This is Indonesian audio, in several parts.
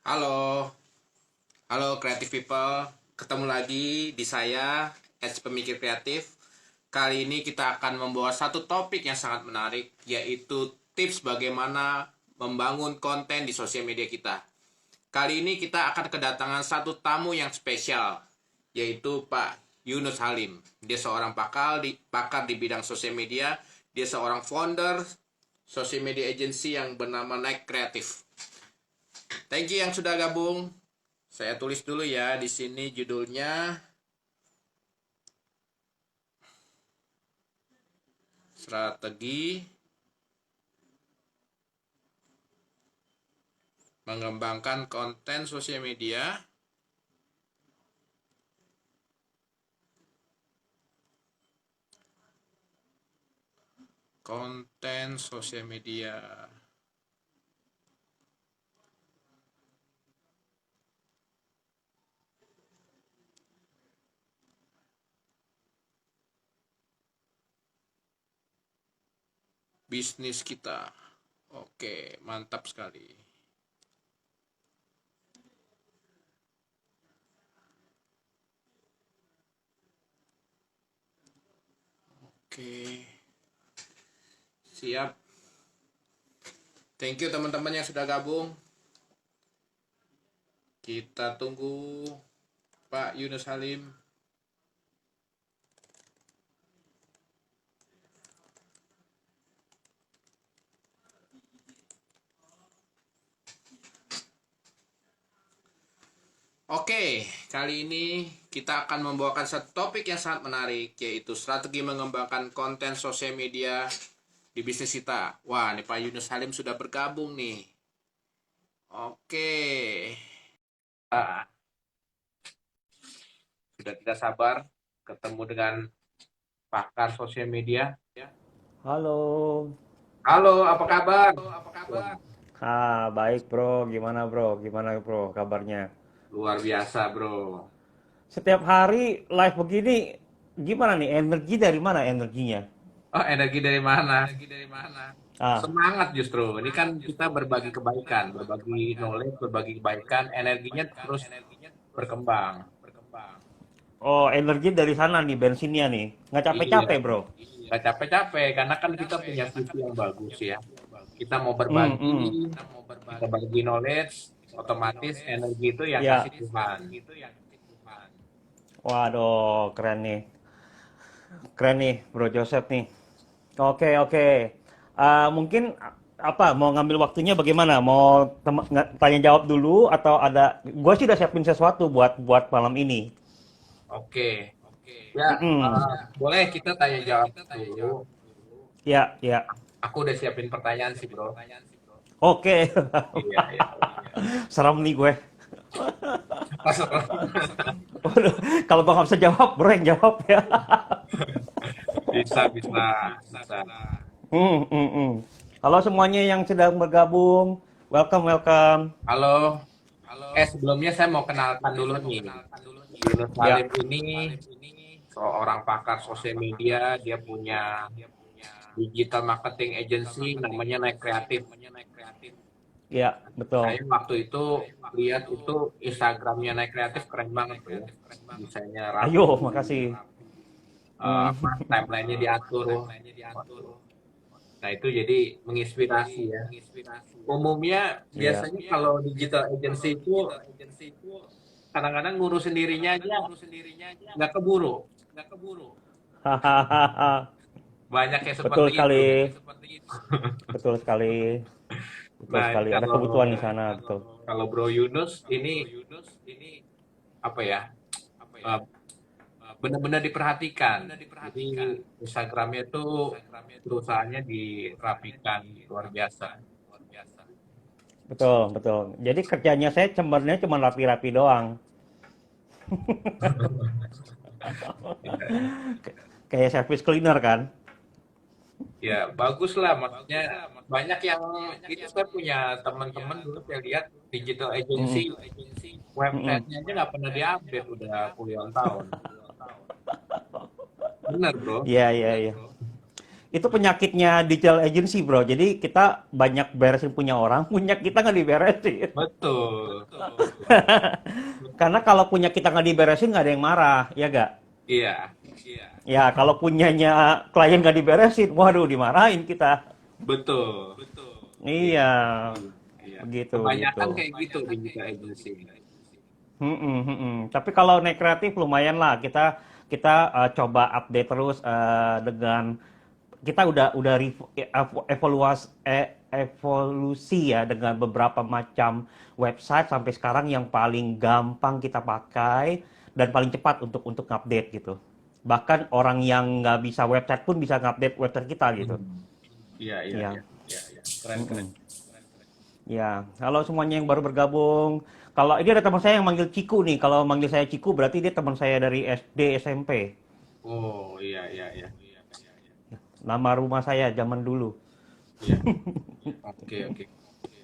Halo, halo Creative People. Ketemu lagi di saya, Edge Pemikir Kreatif. Kali ini kita akan membawa satu topik yang sangat menarik, yaitu tips bagaimana membangun konten di sosial media kita. Kali ini kita akan kedatangan satu tamu yang spesial, yaitu Pak Yunus Halim. Dia seorang pakar di bidang sosial media. Dia seorang founder social media agency yang bernama Nike Creative. Thank you yang sudah gabung. Saya tulis dulu ya di sini judulnya strategi mengembangkan konten sosial media bisnis kita. Oke, mantap sekali. Oke, siap. Thank you teman-teman yang sudah gabung. Kita tunggu Pak Yunus Halim. Oke, kali ini kita akan membawakan satu topik yang sangat menarik, yaitu strategi mengembangkan konten sosial media di bisnis kita. Wah, nih Pak Yunus Halim sudah bergabung nih. Oke. Sudah tidak sabar ketemu dengan pakar sosial media. Halo. Halo, apa kabar? Baik bro. Gimana bro? Gimana bro kabarnya? Luar biasa, bro. Setiap hari live begini, gimana nih? Energi dari mana energinya? Oh, energi dari mana? Ah, Semangat justru. Ini kan kita berbagi kebaikan, berbagi knowledge, berbagi kebaikan, energinya terus berkembang. oh energi dari sana nih bensinnya nih. Nggak Iya, capek-capek bro. nggak capek-capek karena kan kita punya visi yang bagus ya. Kita mau Hmm, berbagi, hmm. kita bagi knowledge, otomatis energi itu yang kasih Ya, Tuhan. waduh keren nih. Keren nih bro Joseph nih. Oke, oke. Mungkin apa mau ngambil waktunya bagaimana? Mau tanya jawab dulu atau ada? Gue sih udah siapin sesuatu buat malam ini. Oke, ya Mm-mm. boleh kita tanya jawab dulu. Ya, ya. Aku udah siapin pertanyaan sih, bro. Oke. Iya, iya. Serem nih gue. Waduh, kalau gue nggak bisa jawab, bro yang jawab ya. Bisa, bisa, bisa. Halo semuanya yang sedang bergabung. Welcome, welcome. Halo, sebelumnya saya mau kenalkan dulu nih. Yunus Salim Ya, ini seorang pakar sosial media, dia punya digital marketing agency namanya Naik Kreatif. ya, betul. Saya waktu itu lihat itu Instagramnya Naik Kreatif keren banget tuh. Desainnya Ayo, rapi, makasih. Hmm, timelinenya diatur. Nah itu jadi menginspirasi ya. Umumnya iya. biasanya kalau digital agency itu kadang-kadang ngurus sendirinya aja nggak keburu. Hahaha. Banyak yang Betul seperti itu. sekali. Betul sekali. Betul Nah, sekali. Ada kalau kebutuhan di sana, betul. kalau Bro Yunus ini apa ya? eh, Benar-benar diperhatikan. Jadi Instagramnya itu perusahaannya dirapikan luar biasa. Betul, betul. Jadi kerjanya saya sebenarnya cuma rapi-rapi doang. Kayak service cleaner kan? Ya, bagus lah. Maksudnya banyak yang itu saya punya teman-teman dulu saya lihat digital agency Mm-mm. Mm-mm. websitenya aja nggak pernah diupdate udah puluhan tahun. Benar, bro. Iya, iya, iya. itu penyakitnya digital agency, bro. Jadi kita banyak beresin punya orang, punya kita nggak diberesin. Betul. Karena kalau punya kita nggak diberesin nggak ada yang marah, ya gak? Iya. Ya kalau punyanya klien nggak diberesin, waduh dimarahin kita. Betul. Iya. Iya, Iya. begitu gitu. Kebanyakan kayak gitu digital agency. Tapi kalau naik kreatif lumayan lah kita kita coba update terus dengan kita udah evolusi ya dengan beberapa macam website sampai sekarang yang paling gampang kita pakai dan paling cepat untuk update gitu. Bahkan orang yang nggak bisa website pun bisa ngupdate website kita gitu. Hmm. Iya, iya, Ya. iya. Iya, iya. Keren, keren. Ya, halo semuanya yang baru bergabung. Kalau ini ada teman saya yang manggil Ciku nih. Kalau manggil saya Ciku berarti dia teman saya dari SD, SMP. Oh, iya, iya, iya. Nama rumah saya zaman dulu. Iya. Oke, oke.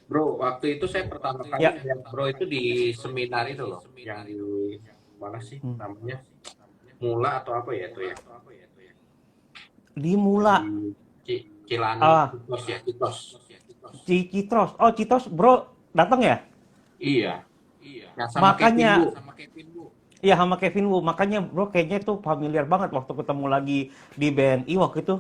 Bro, waktu itu saya pertama kali Ya, lihat Bro itu di seminar itu loh, yang di mana sih hmm. namanya? Mula atau apa ya itu ya? Di Mula. Di Cilani, Ah, Citos ya, Citos. Citos. Oh, Citos, bro, datang ya? Iya, yang sama Kevin Bu. Makanya, iya sama Kevin Wu. Makanya, bro, kayaknya tuh familiar banget waktu ketemu lagi di BNI waktu itu.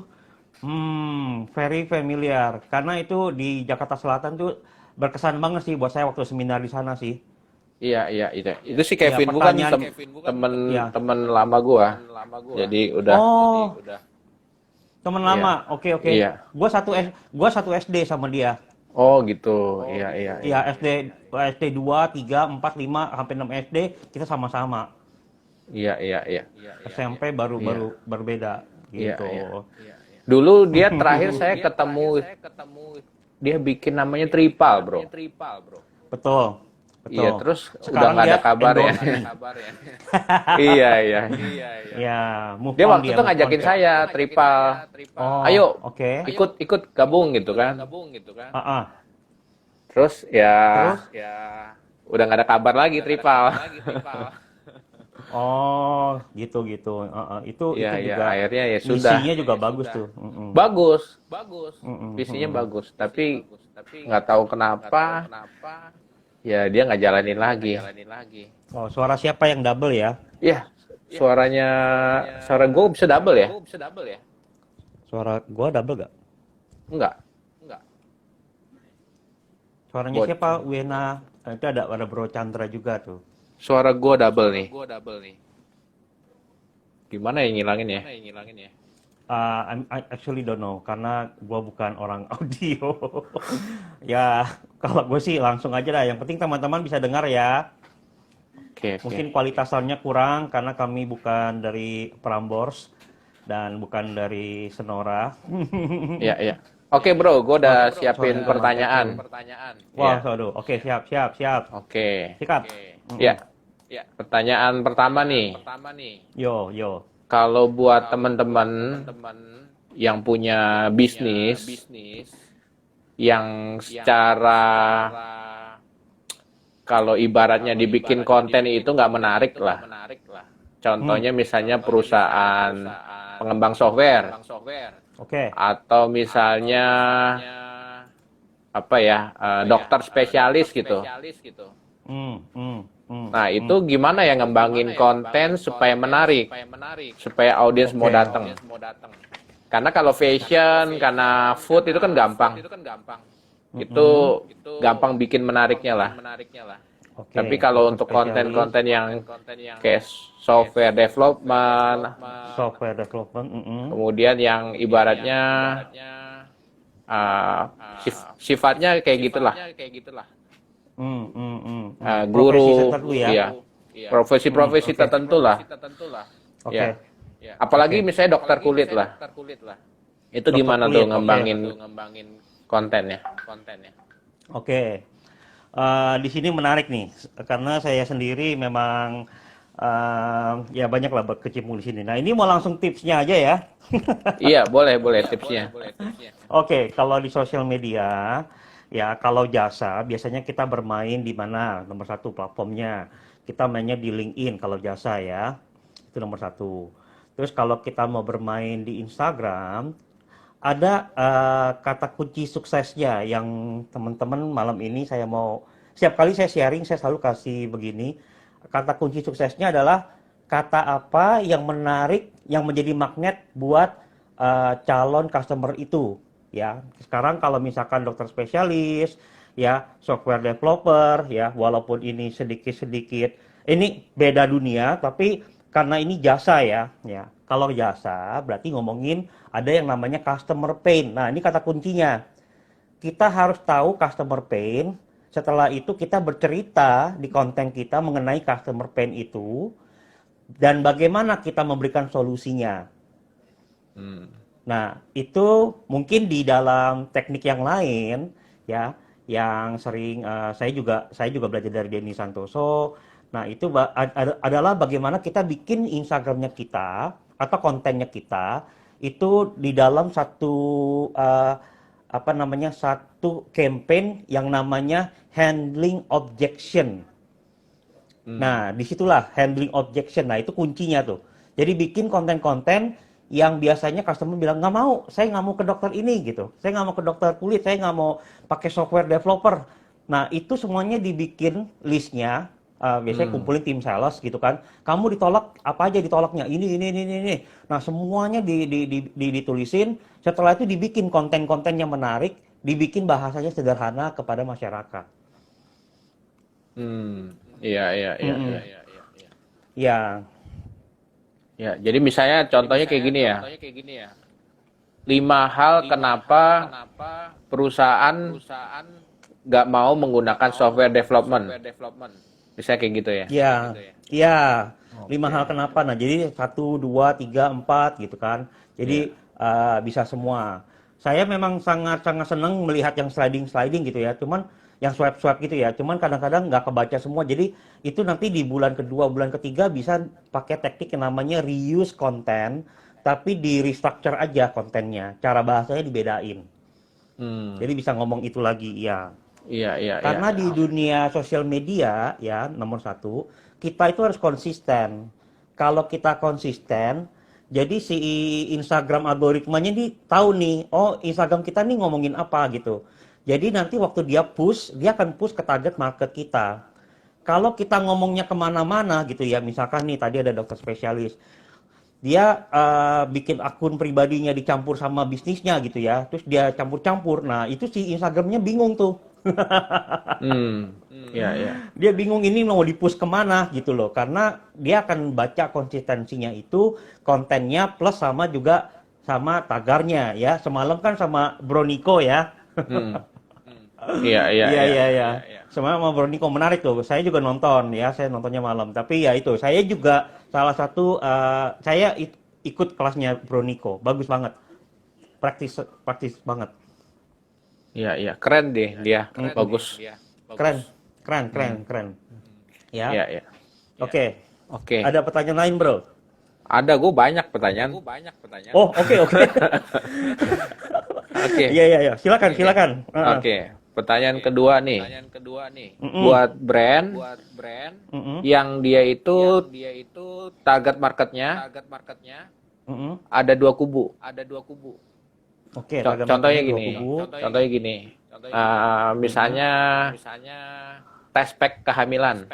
Very familiar. Karena itu di Jakarta Selatan tuh berkesan banget sih buat saya waktu seminar di sana sih. Iya, iya, itu. Itu si Ya, Kevin bukan pertanyaan, ya. temen lama gua. Jadi udah, Oh, teman iya, lama. Oke, oke. iya. Gua satu SD sama dia. Oh gitu, iya, iya, Iya, iya. SD 2, 3, 4, 5 sampai 6 SD kita sama-sama. Iya, iya, iya. SMP baru Iya, baru berbeda iya, gitu. iya. Dulu dia terakhir saya ketemu, dia bikin namanya Tripal, bro. Betul. Iya, Betul. terus udah Sekarang nggak ada dia kabar ya. endorse nih. Iya, iya. Ya, move Dia on waktu itu ngajakin Kak. saya, Tripal, Oh, ayo oke. ikut gabung gitu kan. Ah, ah. Terus ya, Terus? udah nggak ada kabar lagi Tripal. Oh, gitu gitu. Itu Iya, iya, juga akhirnya ya sudah. misinya juga bagus tuh. Bagus, Mm-mm, visinya mm-mm. bagus, tapi nggak tahu kenapa, ya dia nggak jalanin lagi. Oh, suara siapa yang double ya? Iya, suara gue bisa double ya? Suara gua double gak? Enggak. Suaranya Gua, siapa? Wena. Itu ada Bro Chandra juga tuh. suara gue double nih. Gimana ya ngilangin ya? I actually don't know karena gue bukan orang audio. Ya, kalau gue sih langsung aja dah. Yang penting teman-teman bisa dengar ya. Oke, oke. Mungkin kualitas soundnya kurang karena kami bukan dari Prambors dan bukan dari Sonora. Iya, iya. Oke bro, gue udah Sorry, siapin teman. pertanyaan. Wah, Iya, waduh. Oke, siap. oke. Sikat. Ya, pertanyaan pertama nih. Yo. Kalau buat teman-teman yang punya bisnis yang secara kalau ibaratnya dibikin konten itu nggak menarik lah. Contohnya misalnya perusahaan pengembang software Oke. atau misalnya apa ya dokter spesialis gitu. Nah itu gimana ya ngembangin konten supaya menarik, supaya audiens mau Oke. datang. Karena kalau fashion, karena food itu kan gampang. Itu gampang bikin menariknya lah. Oke. Tapi kalau untuk Spesialis, konten-konten yang kayak software development, software development, kemudian yang ibaratnya sifatnya kayak gitulah, Profesi guru, tertentu ya. iya, profesi-profesi Oke. tertentu lah. Oke. Ya. Apalagi Oke. misalnya dokter kulit lah. Itu Dokter gimana kulit, tuh oke. ngembangin kontennya? Oke. Di sini menarik nih, karena saya sendiri memang ya banyak lah berkecimpung di sini. Nah, ini mau langsung tipsnya aja ya. Iya, boleh tipsnya. Oke, kalau di sosial media, ya kalau jasa, biasanya kita bermain di mana? Nomor satu platformnya. Kita mainnya di LinkedIn kalau jasa ya. Itu nomor satu. Terus kalau kita mau bermain di Instagram, ada kata kunci suksesnya yang teman-teman malam ini saya mau, setiap kali saya sharing saya selalu kasih begini. Kata kunci suksesnya adalah kata apa yang menarik, yang menjadi magnet buat calon customer itu, ya. Sekarang kalau misalkan dokter spesialis, ya, software developer, ya, walaupun ini sedikit-sedikit, ini beda dunia, tapi karena ini jasa ya, ya. Kalau jasa berarti ngomongin ada yang namanya customer pain. Nah, ini kata kuncinya. Kita harus tahu customer pain. Setelah itu kita bercerita di konten kita mengenai customer pain itu dan bagaimana kita memberikan solusinya. Nah, itu mungkin di dalam teknik yang lain ya, yang sering saya juga belajar dari Denny Santoso. Nah, itu adalah bagaimana kita bikin Instagramnya kita atau kontennya kita itu di dalam satu satu campaign yang namanya handling objection. Nah, disitulah handling objection. Nah, itu kuncinya tuh. Jadi bikin konten-konten yang biasanya customer bilang, nggak mau, saya nggak mau ke dokter ini gitu. Saya nggak mau ke dokter kulit, saya nggak mau pakai software developer. Nah, itu semuanya dibikin listnya. Biasanya kumpulin tim sales gitu kan. Kamu ditolak, apa aja ditolaknya? Ini. Nah, semuanya ditulisin. Setelah itu dibikin konten-konten yang menarik, dibikin bahasanya sederhana kepada masyarakat. Iya. Ya, Ya, jadi misalnya contohnya kayak gini ya. 5 hal kenapa perusahaan nggak mau menggunakan software development. Bisa kayak gitu ya. iya. 5 hal kenapa? Nah, jadi 1, 2, 3, 4 gitu kan. Jadi bisa semua. Saya memang sangat-sangat senang melihat yang sliding gitu ya. Cuman yang swipe gitu ya. Cuman kadang-kadang nggak kebaca semua. Jadi itu nanti di bulan kedua, bulan ketiga bisa pakai teknik yang namanya reuse konten, tapi di restructure aja kontennya. Cara bahasanya dibedain. Jadi bisa ngomong itu lagi, ya. Iya. Karena di dunia sosial media ya, nomor 1, kita itu harus konsisten. Kalau kita konsisten, jadi si Instagram algoritmanya nih tahu nih, oh Instagram kita nih ngomongin apa gitu. Jadi nanti waktu dia akan push ke target market kita. Kalau kita ngomongnya kemana-mana gitu ya, misalkan nih tadi ada dokter spesialis, dia bikin akun pribadinya dicampur sama bisnisnya gitu ya, terus dia campur-campur. Nah, itu si Instagramnya bingung tuh. Iya. Dia bingung ini mau di-push kemana gitu loh, karena dia akan baca konsistensinya itu, kontennya plus sama juga sama tagarnya ya. Semalam kan sama Bro Niko ya. Iya. Sama Bro Niko menarik tuh. Saya juga nonton ya, saya nontonnya malam. Tapi ya itu, saya juga salah satu saya ikut kelasnya Bro Niko. Bagus banget. Praktis banget. Iya. Keren deh dia. Bagus. Keren. Ya. Iya. Oke. Oke. Ada pertanyaan lain, Bro? Ada, gue banyak pertanyaan. Oh, oke. Oke. Iya. Silakan. Oke. Pertanyaan kedua nih. Buat brand yang dia itu target marketnya ada 2 kubu. Oke, Contohnya gini. Misalnya tes pack kehamilan.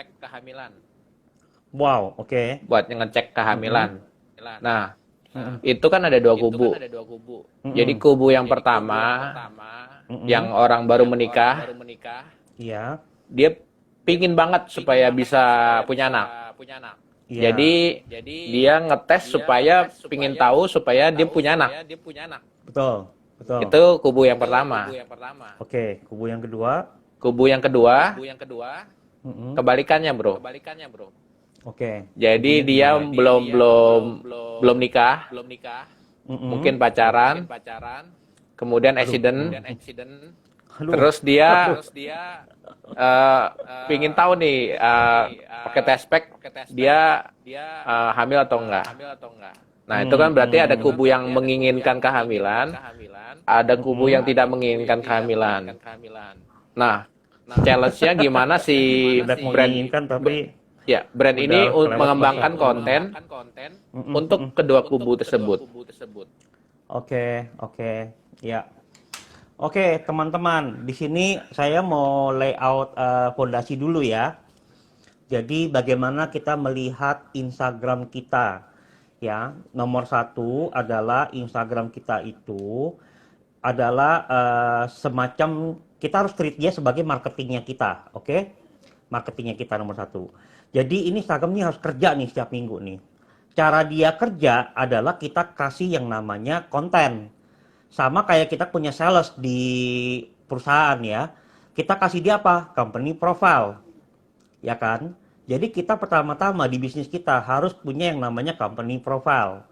Wow, oke. Buat ngecek kehamilan. Nah, itu kan ada 2 kubu. Jadi kubu yang pertama, yang orang baru menikah, Iya. dia pingin banget supaya bisa punya anak. Iya. Jadi dia ngetes supaya pingin tahu supaya dia punya anak. Betul. Itu kubu yang pertama. Oke, kubu yang kedua. Kubu yang kedua, kebalikannya, Bro. Oke. Jadi dia belum nikah, mungkin pacaran, kemudian accident, terus dia pingin tahu nih pakai test pack dia hamil atau enggak. Nah, itu kan berarti ada kubu yang menginginkan kehamilan, ada kubu yang tidak menginginkan kehamilan. Nah, challenge-nya gimana si brand ini mengembangkan konten untuk kedua kubu tersebut. Oke, oke, ya. Oke, teman-teman, di sini saya mau layout fondasi dulu ya. Jadi bagaimana kita melihat Instagram kita, ya. Nomor satu adalah Instagram kita itu adalah semacam kita harus treat dia sebagai marketingnya kita, oke? Marketingnya kita nomor satu. Jadi ini Instagram ini harus kerja nih setiap minggu nih. Cara dia kerja adalah kita kasih yang namanya konten. Sama kayak kita punya sales di perusahaan ya. Kita kasih dia apa? Company profile. Ya kan? Jadi kita pertama-tama di bisnis kita harus punya yang namanya company profile.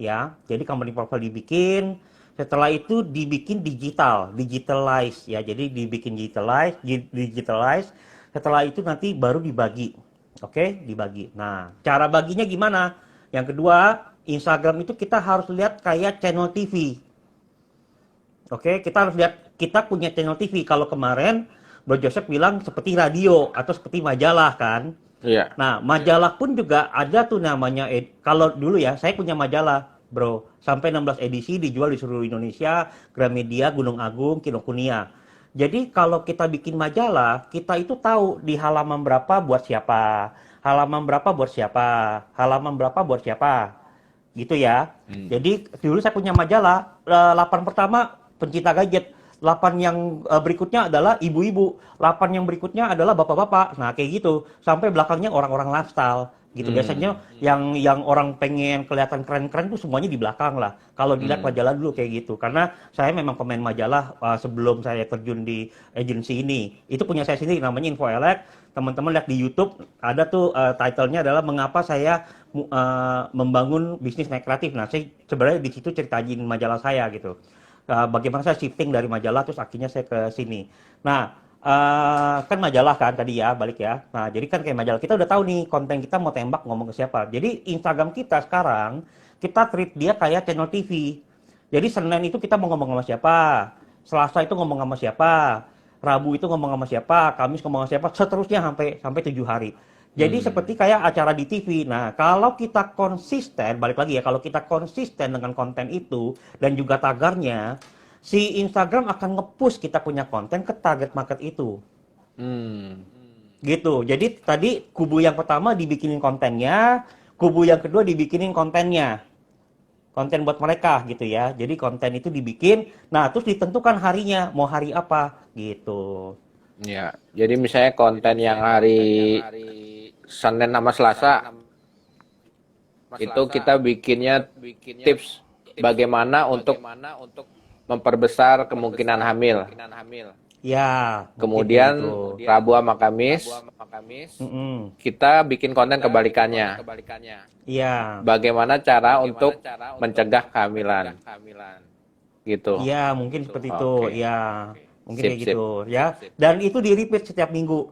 Ya, jadi company profile dibikin, setelah itu dibikin digitalize ya. Jadi dibikin digitalize, setelah itu nanti baru dibagi. Oke, dibagi. Nah, cara baginya gimana? Yang kedua, Instagram itu kita harus lihat kayak channel TV. Oke, kita harus lihat kita punya channel TV. Kalau kemarin Bro Joseph bilang seperti radio atau seperti majalah kan. Iya. Nah, majalah pun juga ada tuh namanya, kalau dulu ya, saya punya majalah, bro. Sampai 16 edisi dijual di seluruh Indonesia, Gramedia, Gunung Agung, Kinokuniya. Jadi kalau kita bikin majalah, kita itu tahu di halaman berapa buat siapa, halaman berapa buat siapa, halaman berapa buat siapa. Gitu ya. Jadi dulu saya punya majalah, 8 pertama pencinta gadget. 8 yang berikutnya adalah ibu-ibu, 8 yang berikutnya adalah bapak-bapak. Nah, kayak gitu. Sampai belakangnya orang-orang lifestyle gitu. Biasanya yang orang pengen kelihatan keren-keren tuh semuanya di belakang lah. Kalau dilihat majalah dulu kayak gitu. Karena saya memang pemain majalah sebelum saya terjun di agensi ini. Itu punya saya sendiri namanya Infoelek. Teman-teman lihat di YouTube ada tuh title-nya adalah mengapa saya membangun bisnis naik kreatif. Nah, saya sebenarnya di situ ceritain majalah saya gitu. Bagaimana saya shifting dari majalah terus akhirnya saya ke sini. Nah, kan majalah kan tadi ya, balik ya. Nah, jadi kan kayak majalah kita udah tahu nih konten kita mau tembak ngomong ke siapa. Jadi Instagram kita sekarang kita treat dia kayak channel TV. Jadi Senin itu kita mau ngomong sama siapa, Selasa itu ngomong sama siapa, Rabu itu ngomong sama siapa, Kamis ngomong sama siapa, seterusnya sampai 7 hari. Jadi seperti kayak acara di TV. Nah, kalau kita konsisten, balik lagi ya, kalau kita konsisten dengan konten itu dan juga tagarnya, si Instagram akan nge-push kita punya konten ke target market itu. Hmm. Gitu. Jadi tadi kubu yang pertama dibikinin kontennya, kubu yang kedua dibikinin kontennya. Konten buat mereka gitu ya. Jadi konten itu dibikin, nah terus ditentukan harinya, mau hari apa gitu. Ya, jadi misalnya konten yang hari Senin sama Selasa itu kita bikinnya tips bagaimana untuk memperbesar kemungkinan hamil. Ya, mungkin Kemudian gitu. Rabu sama Kamis Mm-mm. kita bikin konten kebalikannya. Iya. Bagaimana cara untuk mencegah kehamilan. Gitu. Iya, mungkin seperti itu. Oke. Ya, mungkin Sip, kayak sip. gitu ya. Dan itu di repeat setiap minggu.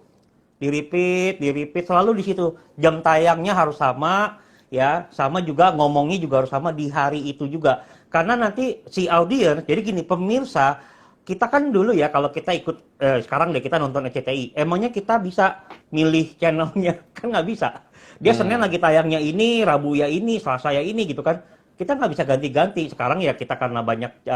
Di repeat selalu di situ. Jam tayangnya harus sama ya, sama juga ngomongnya juga harus sama di hari itu juga. Karena nanti si audiens, jadi gini, pemirsa, kita kan dulu ya kalau kita ikut sekarang deh kita nonton RCTI, emangnya kita bisa milih channelnya? Kan nggak bisa. Dia Senin lagi tayangnya ini, Rabu ya ini, Selasa ya ini gitu kan. Kita nggak bisa ganti-ganti. Sekarang ya kita karena banyak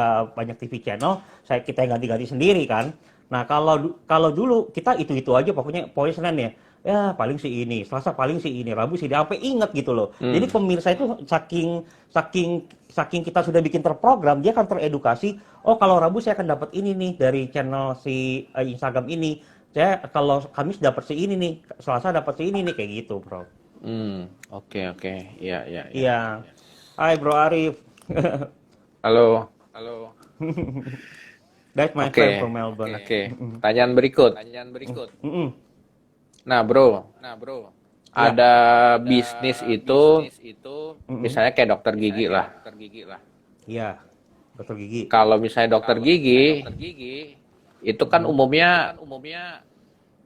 TV channel, kita yang ganti-ganti sendiri kan. Nah, kalau dulu kita itu aja pokoknya Senin ya. Ya paling si ini, Selasa paling si ini, Rabu si ini, sampai inget gitu loh. Jadi pemirsa itu saking kita sudah bikin terprogram, dia akan teredukasi. Oh, kalau Rabu saya akan dapat ini nih dari channel si Instagram ini. Saya kalau Kamis dapat si ini nih, Selasa dapat si ini nih, kayak gitu, bro. Oke. Iya. Iya. Hai Bro Arif. Halo. That's my Oke. friend from Melbourne. Oke. Pertanyaan berikut. Mm-mm. Nah, bro, Ya. ada bisnis itu misalnya kayak dokter gigi lah. Iya. Dokter gigi. Kalau misalnya dokter gigi itu kan umumnya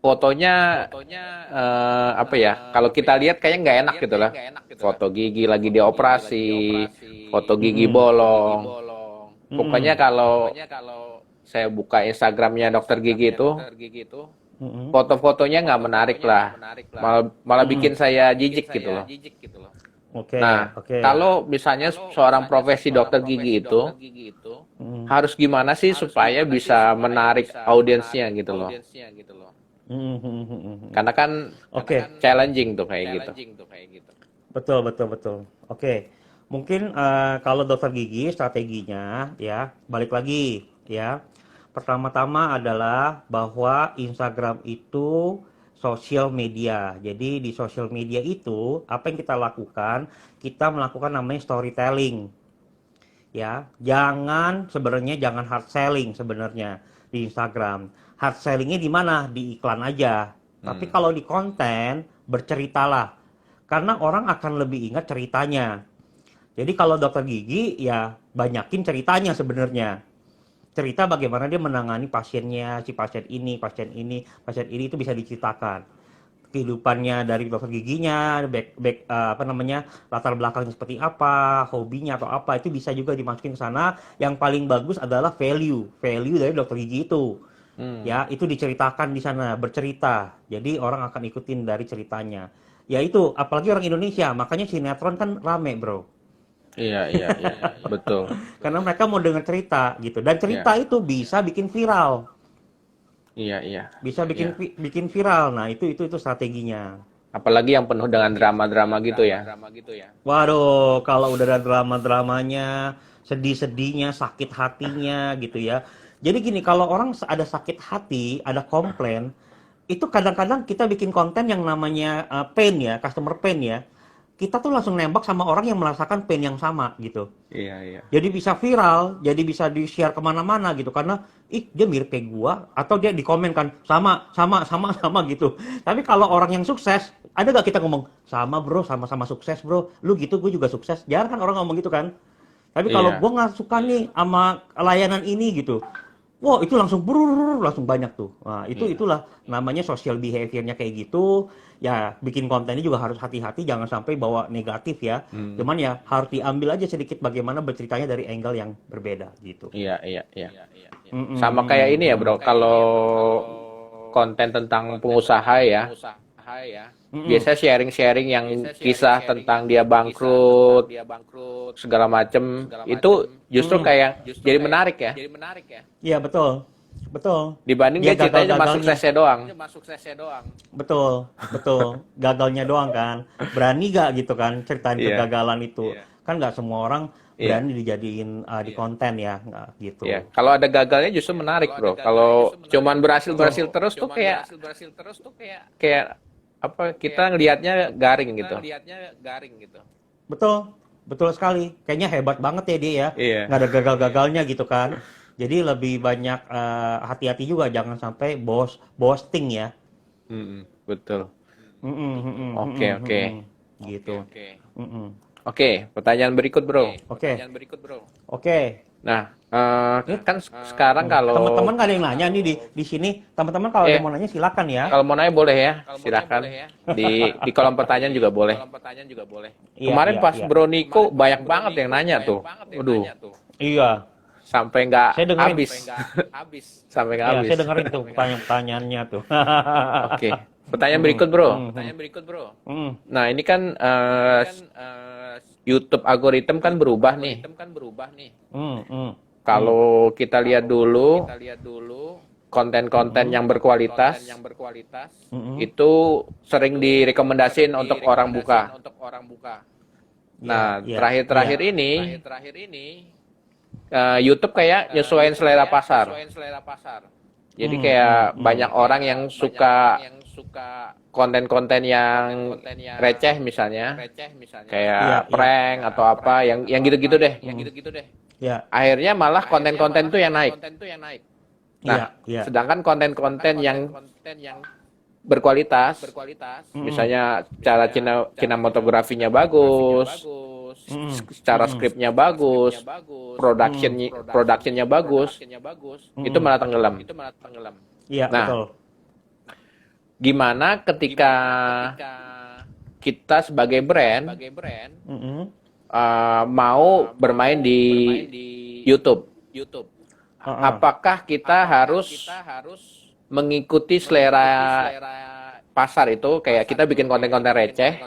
fotonya apa ya? Kalau kita lihat kayaknya nggak enak gitu lah. Foto gigi lagi dioperasi, foto gigi bolong. Pokoknya kalau saya buka Instagramnya dokter gigi itu, foto-fotonya nggak menarik lah, malah bikin saya jijik gitu loh. Oke, Nah, oke. kalau misalnya seorang profesi dokter gigi itu Mm, harus gimana sih supaya bisa menarik audiensnya gitu loh? mm, mm, mm, mm, mm. Karena kan Oke, challenging tuh kayak gitu. betul, betul, betul. Oke, mungkin kalau dokter gigi strateginya ya balik lagi ya. Pertama-tama adalah bahwa Instagram itu sosial media. Jadi di sosial media itu apa yang kita lakukan? Kita melakukan namanya storytelling ya. Jangan hard selling sebenarnya di Instagram. Hard sellingnya di mana? Di iklan aja. Tapi Hmm. kalau di konten berceritalah karena orang akan lebih ingat ceritanya. Jadi kalau dokter gigi ya banyakin ceritanya sebenarnya. Cerita bagaimana dia menangani pasiennya, si pasien ini itu bisa diceritakan. Kehidupannya dari dokter giginya, apa namanya, latar belakangnya seperti apa, hobinya atau apa itu bisa juga dimasukin ke sana. Yang paling bagus adalah value dari dokter gigi itu. Hmm. Ya, itu diceritakan di sana, bercerita. Jadi orang akan ikutin dari ceritanya. Ya itu, apalagi orang Indonesia, makanya sinetron kan rame, bro. Iya, iya, iya, betul. Karena mereka mau dengar cerita gitu. Dan Ya, cerita itu bisa bikin viral. iya, iya, Bisa iya. bikin viral. Nah, itu strateginya. Apalagi yang penuh dengan drama-drama gitu ya. Waduh, kalau udah ada drama-dramanya, sedih-sedihnya, sakit hatinya gitu ya. Jadi gini, kalau orang ada sakit hati, ada komplain, itu kadang-kadang kita bikin konten yang namanya pain ya, customer pain ya. Kita tuh langsung nembak sama orang yang merasakan pain yang sama gitu. Iya, iya. Jadi bisa viral, jadi bisa di-share kemana-mana gitu. Karena, ih dia mirip kayak gua, atau dia dikomenkan, sama gitu. Tapi kalau orang yang sukses, ada gak kita ngomong, sama bro, sama-sama sukses bro, lu gitu gue juga sukses. Jarang kan orang ngomong gitu kan. Tapi kalau Iya. gua nggak suka nih sama layanan ini gitu, wah itu langsung brrrr, langsung banyak tuh. Nah, Iya. itulah namanya social behavior-nya kayak gitu. Ya, bikin kontennya juga harus hati-hati, jangan sampai bawa negatif ya. Hmm. Cuman ya harus diambil aja sedikit bagaimana berceritanya dari angle yang berbeda gitu. Iya, iya, iya. Mm-mm, Sama kayak mm-mm, ini ya, mm-mm. Bro. Kalau konten tentang pengusaha ya, Mm-mm. biasanya sharing-sharing yang kisah tentang dia bangkrut, segala macem, itu justru Mm-mm. kayak jadi menarik ya. Iya betul, betul. Dibanding Dia dia ceritanya cuma gagal-gagalnya, suksesnya doang. betul, betul. Gagalnya doang kan. Berani gak gitu kan ceritain Iya, kegagalan itu? Kan nggak semua orang iya, berani dijadiin di konten ya, nggak iya. gitu. Kalau ada gagalnya justru menarik, Bro. Kalau cuman Betul, berhasil-berhasil terus tuh kayak apa kita ngelihatnya garing gitu. betul, betul sekali. Kayaknya hebat banget ya dia ya. Iya. Nggak ada gagal-gagalnya gitu kan. Jadi lebih banyak hati-hati juga, jangan sampai boasting ya. Betul. Mm-mm, mm-mm, Oke, mm-mm, oke. mm-mm. Gitu. Mm-mm. Oke, pertanyaan berikut, Bro. Oke, oke. Nah, Ini kan sekarang teman-teman kalau nggak ada yang nanya nih di sini. Teman-teman kalau ada yang eh mau nanya silakan ya. kalau mau nanya boleh ya, silakan di kolom pertanyaan juga boleh. Iya, Kemarin iya, pas iya. Bro Niko banyak banget yang nanya tuh. Waduh, Iya, sampai nggak saya dengerin. habis. Sampai nggak Iya, habis. saya dengerin tuh pertanyaannya tuh. Oke, pertanyaan Mm-mm, berikut, Bro. mm-mm, mm-mm, Nah, ini kan YouTube algoritma kan berubah nih. mm-mm, Kalau kita lihat dulu konten-konten yang berkualitas mm-mm. itu sering direkomendasiin untuk orang buka. Iya, Nah, iya, terakhir-terakhir iya. ini YouTube kayak nyesuaiin selera pasar. Jadi kayak banyak orang yang suka konten-konten yang receh misalnya, Iya, kayak iya. prank atau apa, yang gitu-gitu deh. Iya, Akhirnya malah konten-konten itu yang naik. iya, Nah, iya. sedangkan konten-konten yang berkualitas, misalnya cara kinematografinya bagus, Mm-mm, secara mm-mm, skripnya bagus, productionnya bagus, itu malah tenggelam. Iya, Nah, betul. gimana ketika kita sebagai brand Mm-mm. mau bermain di YouTube? Uh-uh. Apakah kita harus mengikuti selera pasar itu kayak kita bikin konten-konten receh,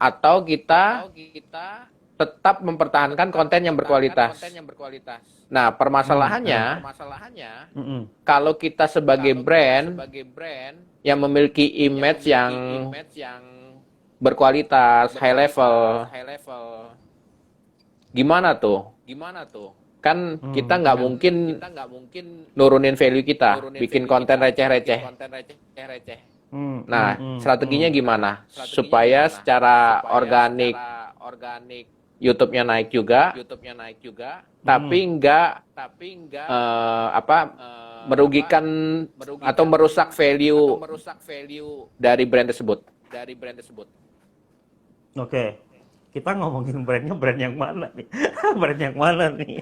atau kita tetap mempertahankan konten yang berkualitas. Nah, permasalahannya, kalau kita sebagai brand yang memiliki image yang berkualitas, high level, gimana tuh? Kan kita nggak mungkin nurunin value kita, bikin konten receh-receh. Nah, strateginya gimana? Supaya secara organik YouTube-nya naik juga, tapi nggak merugikan atau merusak value dari brand tersebut. Oke, kita ngomongin brandnya brand yang mana nih? Brand yang mana nih?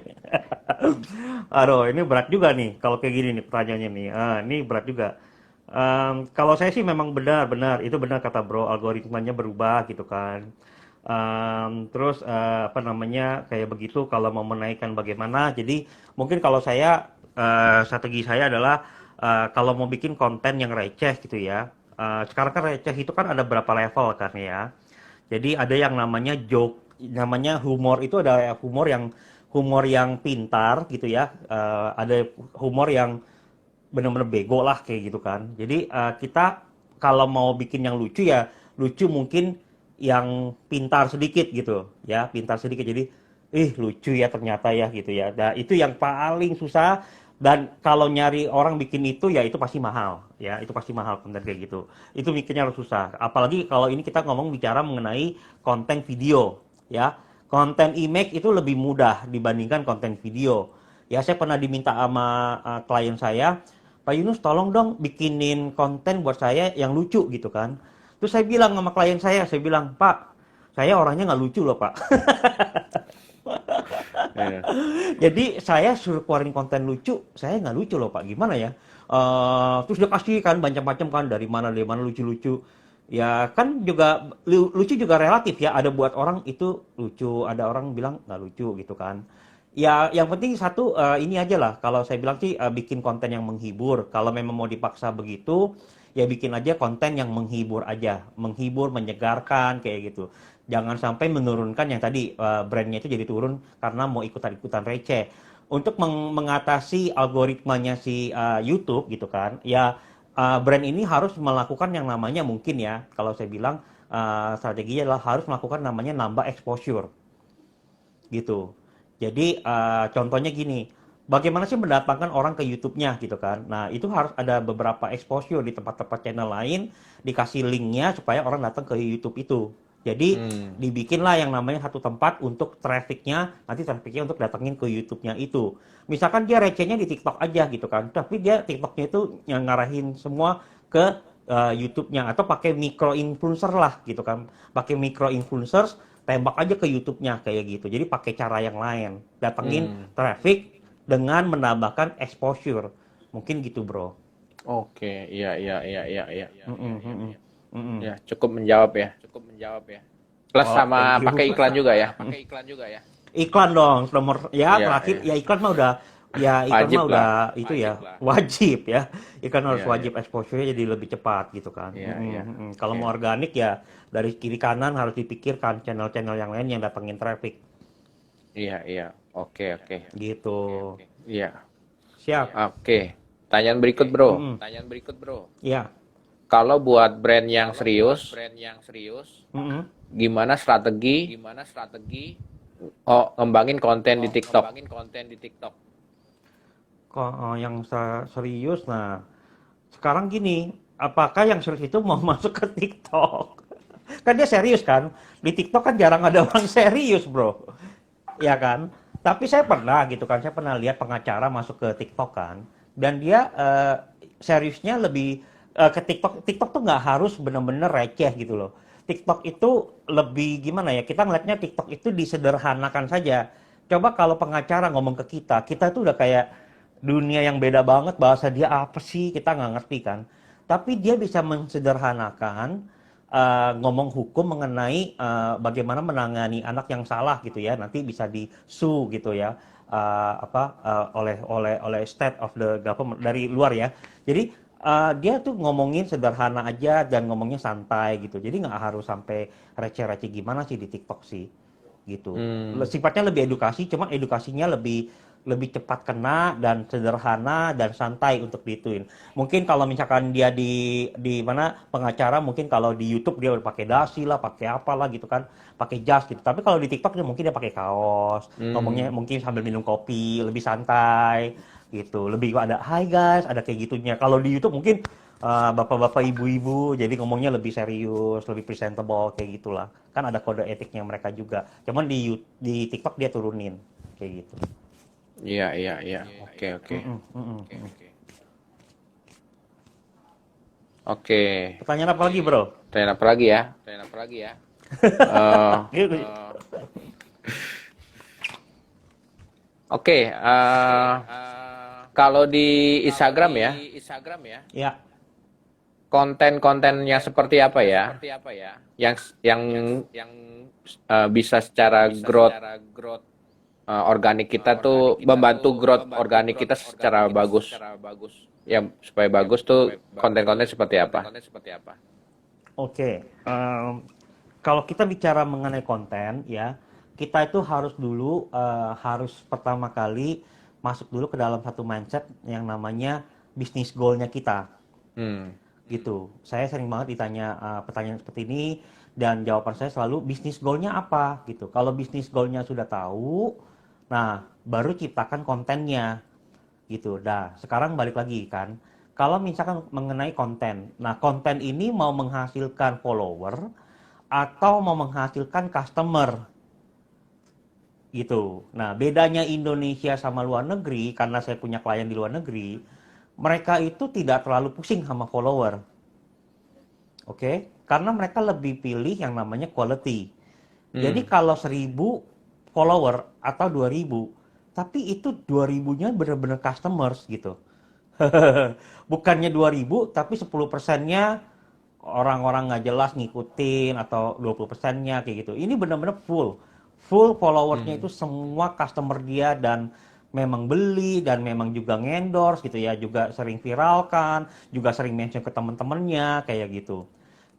Aduh, ini berat juga nih kalau kayak gini nih pertanyaannya nih. Ini berat juga. Kalau saya sih memang benar itu benar kata Bro, algoritmanya berubah gitu kan. Terus apa namanya kayak begitu kalau mau menaikkan bagaimana. Jadi mungkin kalau saya strategi saya adalah kalau mau bikin konten yang receh gitu ya. Sekarang kan receh itu kan ada berapa level kan ya. Jadi ada yang namanya joke, namanya humor itu ada humor yang pintar gitu ya. Ada humor yang benar-benar bego lah kayak gitu kan. Jadi kita kalau mau bikin yang lucu ya lucu mungkin yang pintar sedikit gitu ya, pintar sedikit. Jadi lucu ya ternyata ya gitu ya. Nah, itu yang paling susah dan kalau nyari orang bikin itu ya itu pasti mahal ya, itu pasti mahal konten kayak gitu. Itu bikinnya harus susah. Apalagi kalau ini kita ngomong bicara mengenai konten video ya. Konten image itu lebih mudah dibandingkan konten video. Ya saya pernah diminta sama klien saya, Pak Yunus tolong dong bikinin konten buat saya yang lucu gitu kan. Terus saya bilang sama klien saya bilang, Pak, saya orangnya nggak lucu loh Pak. Jadi saya suruh keluarin konten lucu, saya nggak lucu loh Pak, gimana ya? Terus dia kasih kan macam-macam kan dari mana lucu-lucu. Ya kan juga lucu juga relatif ya. Ada buat orang itu lucu, ada orang bilang nggak lucu gitu kan. Ya yang penting satu ini aja lah. Kalau saya bilang sih bikin konten yang menghibur. Kalau memang mau dipaksa begitu, ya bikin aja konten yang menghibur aja, menghibur, menyegarkan kayak gitu. Jangan sampai menurunkan yang tadi brandnya itu jadi turun karena mau ikutan-ikutan receh. Untuk mengatasi algoritmanya si YouTube gitu kan, ya brand ini harus melakukan yang namanya mungkin ya, kalau saya bilang strateginya adalah harus melakukan namanya nambah exposure gitu. Jadi contohnya gini, bagaimana sih mendatangkan orang ke YouTube-nya gitu kan. Nah itu harus ada beberapa exposure di tempat-tempat channel lain, dikasih linknya supaya orang datang ke YouTube itu. Jadi dibikinlah yang namanya satu tempat untuk trafficnya, nanti trafficnya untuk datangin ke YouTube-nya itu. Misalkan dia recehnya di TikTok aja gitu kan, tapi dia TikTok-nya itu yang ngarahin semua ke YouTube-nya atau pakai micro influencer lah gitu kan, pakai micro influencers tembak aja ke YouTube-nya kayak gitu. Jadi pakai cara yang lain, datengin traffic dengan menambahkan exposure, mungkin gitu bro. Oke, iya. Ya, cukup menjawab ya. Plus sama pakai iklan juga ya. Iklan dong, nomor ya terakhir ya iklan mah udah ya iklan Wajib mah udah lah. itu ya wajib ya. Iklan harus Iya, wajib exposure-nya jadi lebih cepat gitu kan. Iya. Kalau mau organik ya dari kiri kanan harus dipikirkan channel-channel yang lain yang datengin traffic Iya. Oke. gitu. Iya. Siap. Oke. Pertanyaan berikut, Bro. Ya. Kalau buat brand yang serius, gimana strategi ngembangin konten di TikTok? Yang serius, nah sekarang gini, apakah yang serius itu mau masuk ke TikTok? Kan dia serius kan? Di TikTok kan jarang ada orang serius bro, ya kan? Tapi saya pernah gitu kan, saya pernah lihat pengacara masuk ke TikTok kan, dan dia seriusnya lebih ke TikTok. TikTok tuh nggak harus bener-bener receh gitu loh. TikTok itu lebih gimana ya? Kita ngeliatnya TikTok itu disederhanakan saja. Coba kalau pengacara ngomong ke kita tuh udah kayak dunia yang beda banget, bahasa dia apa sih kita nggak ngerti kan. Tapi dia bisa mensederhanakan ngomong hukum mengenai bagaimana menangani anak yang salah gitu ya. Nanti bisa di-sue gitu ya oleh state of the government dari luar ya. Jadi dia tuh ngomongin sederhana aja dan ngomongnya santai gitu. Jadi nggak harus sampai receh-receh gimana sih di TikTok sih, gitu. Hmm. Sifatnya lebih edukasi, cuma edukasinya lebih lebih cepat kena dan sederhana dan santai untuk dituin. Mungkin kalau misalkan dia di mana pengacara, mungkin kalau di YouTube dia udah pakai dasi lah, pakai apalah gitu kan, pakai jas gitu. Tapi kalau di TikTok dia mungkin dia pakai kaos, ngomongnya Hmm. mungkin sambil minum kopi, lebih santai gitu. Lebih ada "Hai guys", ada kayak gitunya. Kalau di YouTube mungkin bapak-bapak, ibu-ibu, jadi ngomongnya lebih serius, lebih presentable kayak gitulah. Kan ada kode etiknya mereka juga. Cuman di TikTok dia turunin kayak gitu. Iya, iya, iya. Oke, oke. Mm-mm, mm-mm, mm-mm. Oke. Pertanyaan apa lagi, bro? Tren apa lagi ya? Eh, Gitu. Oke, kalau di Instagram ya, Ya, konten-kontennya seperti apa ya? Yang bisa secara growth organik kita tuh membantu growth organik kita secara bagus. Ya, supaya bagus tuh konten-konten seperti apa? oke. Kalau kita bicara mengenai konten, ya, kita itu harus pertama kali masuk dulu ke dalam satu mindset yang namanya bisnis goalnya kita. Hmm. Gitu. Saya sering banget ditanya pertanyaan seperti ini dan jawaban saya selalu bisnis goalnya apa gitu. Kalau bisnis goalnya sudah tahu, nah baru ciptakan kontennya gitu. Nah, sekarang balik lagi kan. Kalau misalkan mengenai konten, nah konten ini mau menghasilkan follower atau mau menghasilkan customer gitu. Nah, bedanya Indonesia sama luar negeri, karena saya punya klien di luar negeri, mereka itu tidak terlalu pusing sama follower. Oke, karena mereka lebih pilih yang namanya quality. Jadi kalau 1.000 follower atau 2.000, tapi itu 2.000-nya benar-benar customers gitu. Bukannya 2.000, tapi 10%-nya orang-orang nggak jelas ngikutin atau 20%-nya kayak gitu. Ini benar-benar full followersnya itu semua customer dia dan memang beli dan memang juga ngendorse gitu ya, juga sering viralkan, juga sering mention ke teman-temannya kayak gitu.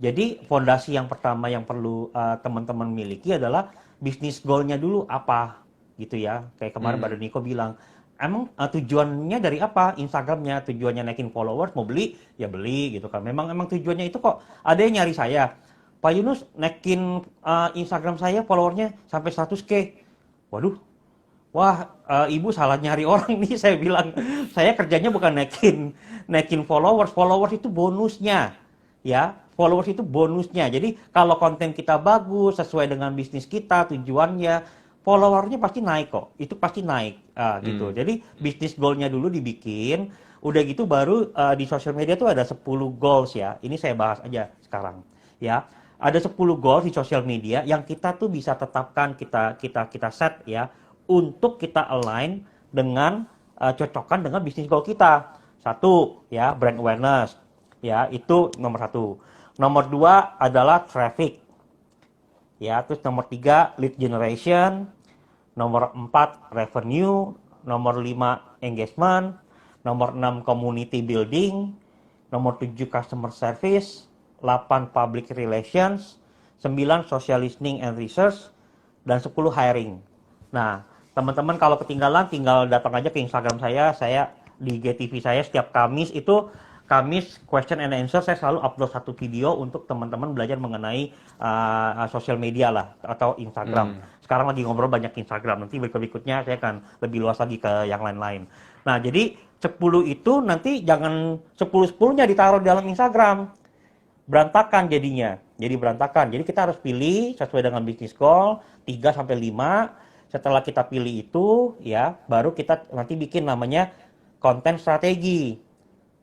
Jadi fondasi yang pertama yang perlu teman-teman miliki adalah bisnis goalnya dulu apa gitu ya. Kayak kemarin Mbak Niko bilang, emang tujuannya dari apa Instagramnya? Tujuannya naikin followers, mau beli ya beli gitu kan. Memang tujuannya itu kok. Ada yang nyari saya, Pak Yunus naikin Instagram saya followernya sampai 100K. Waduh, wah, ibu salah nyari orang nih, saya bilang. Saya kerjanya bukan naikin followers. Followers itu bonusnya, ya. Followers itu bonusnya. Jadi kalau konten kita bagus, sesuai dengan bisnis kita, tujuannya, followernya pasti naik kok. Itu pasti naik, gitu. Jadi bisnis goalnya dulu dibikin. Udah gitu baru di sosial media tuh ada 10 goals ya. Ini saya bahas aja sekarang, ya. Ada 10 goals di sosial media yang kita tuh bisa tetapkan, kita set ya, untuk kita align dengan cocokkan dengan bisnis goal kita. Satu ya, brand awareness, ya itu nomor satu. Nomor dua adalah traffic, ya. Terus nomor tiga lead generation, nomor empat revenue, nomor lima engagement, nomor enam community building, nomor tujuh customer service, 8 public relations, 9 social listening and research, dan 10 hiring. Nah, teman-teman kalau ketinggalan tinggal datang aja ke Instagram saya di GTV saya setiap Kamis itu Kamis question and answer, saya selalu upload satu video untuk teman-teman belajar mengenai sosial media lah atau Instagram. Sekarang lagi ngobrol banyak Instagram, nanti berikutnya saya akan lebih luas lagi ke yang lain-lain. Nah, jadi 10 itu nanti jangan 10-10-nya ditaruh di dalam Instagram. Berantakan jadinya. Jadi berantakan. Jadi kita harus pilih sesuai dengan bisnis goal 3 sampai 5. Setelah kita pilih itu ya, baru kita nanti bikin namanya konten strategi.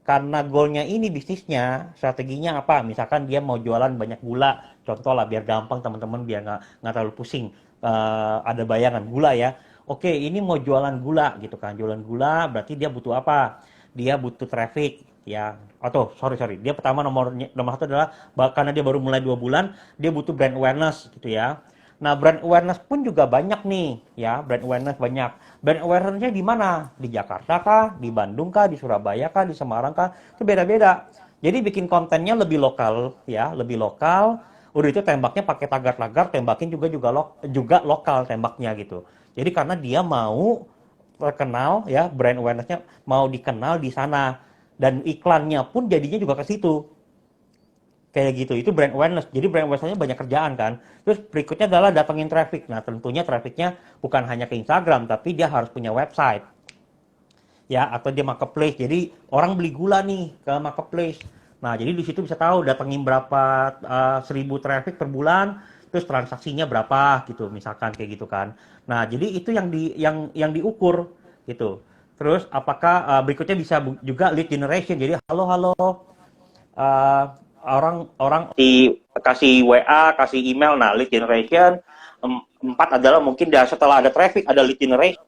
Karena goalnya ini bisnisnya, strateginya apa? Misalkan dia mau jualan banyak gula, contoh lah biar gampang teman-teman, biar nggak terlalu pusing. Ada bayangan gula ya. Oke, ini mau jualan gula gitu kan. Jualan gula berarti dia butuh apa? Dia butuh traffic ya. Atau sorry, dia pertama nomor satu adalah karena dia baru mulai 2 bulan, dia butuh brand awareness gitu ya. Nah, brand awareness pun juga banyak nih, ya. Brand awareness banyak. Brand awareness-nya di mana? Di Jakarta kah? Di Bandung kah? Di Surabaya kah? Di Semarang kah? Itu beda-beda. Jadi bikin kontennya lebih lokal, ya, lebih lokal. Udah itu tembaknya pakai tagar-tagar, tembakin juga lokal tembaknya gitu. Jadi karena dia mau terkenal, ya, brand awareness-nya mau dikenal di sana, dan iklannya pun jadinya juga ke situ, kayak gitu. Itu brand awareness. Jadi brand awareness-nya banyak kerjaan kan. Terus berikutnya adalah datengin traffic. Nah, tentunya trafficnya bukan hanya ke Instagram, tapi dia harus punya website, ya, atau dia marketplace. Jadi orang beli gula nih ke marketplace. Nah, jadi di situ bisa tahu datengin berapa 1.000 traffic per bulan, terus transaksinya berapa gitu, misalkan kayak gitu kan. Nah, jadi itu yang diukur gitu. Terus apakah berikutnya bisa juga lead generation. Jadi halo halo, eh, orang kasih WA, kasih email. Nah, lead generation. Empat adalah mungkin setelah ada traffic ada lead generation.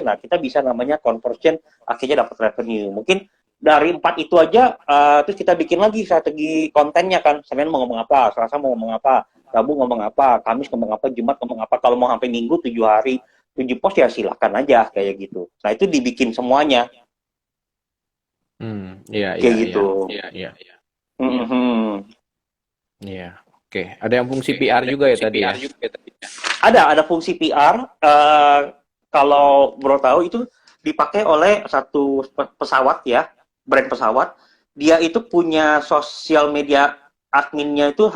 Nah, kita bisa namanya conversion, akhirnya dapat revenue. Mungkin dari empat itu aja, terus kita bikin lagi strategi kontennya kan. Senin mau ngomong apa, Selasa mau ngomong apa, Rabu ngomong apa, Kamis ngomong apa, Jumat ngomong apa. Kalau mau sampai Minggu 7 hari, 7 post ya silakan aja kayak gitu. Nah, itu dibikin semuanya Iya, iya, kayak iya, gitu. iya, iya, iya. Mhm. Iya. Oke, ada yang fungsi PR juga ya tadi ya? Ada fungsi PR. Kalau Bro tahu itu dipakai oleh satu pesawat, ya, brand pesawat. Dia itu punya sosial media adminnya itu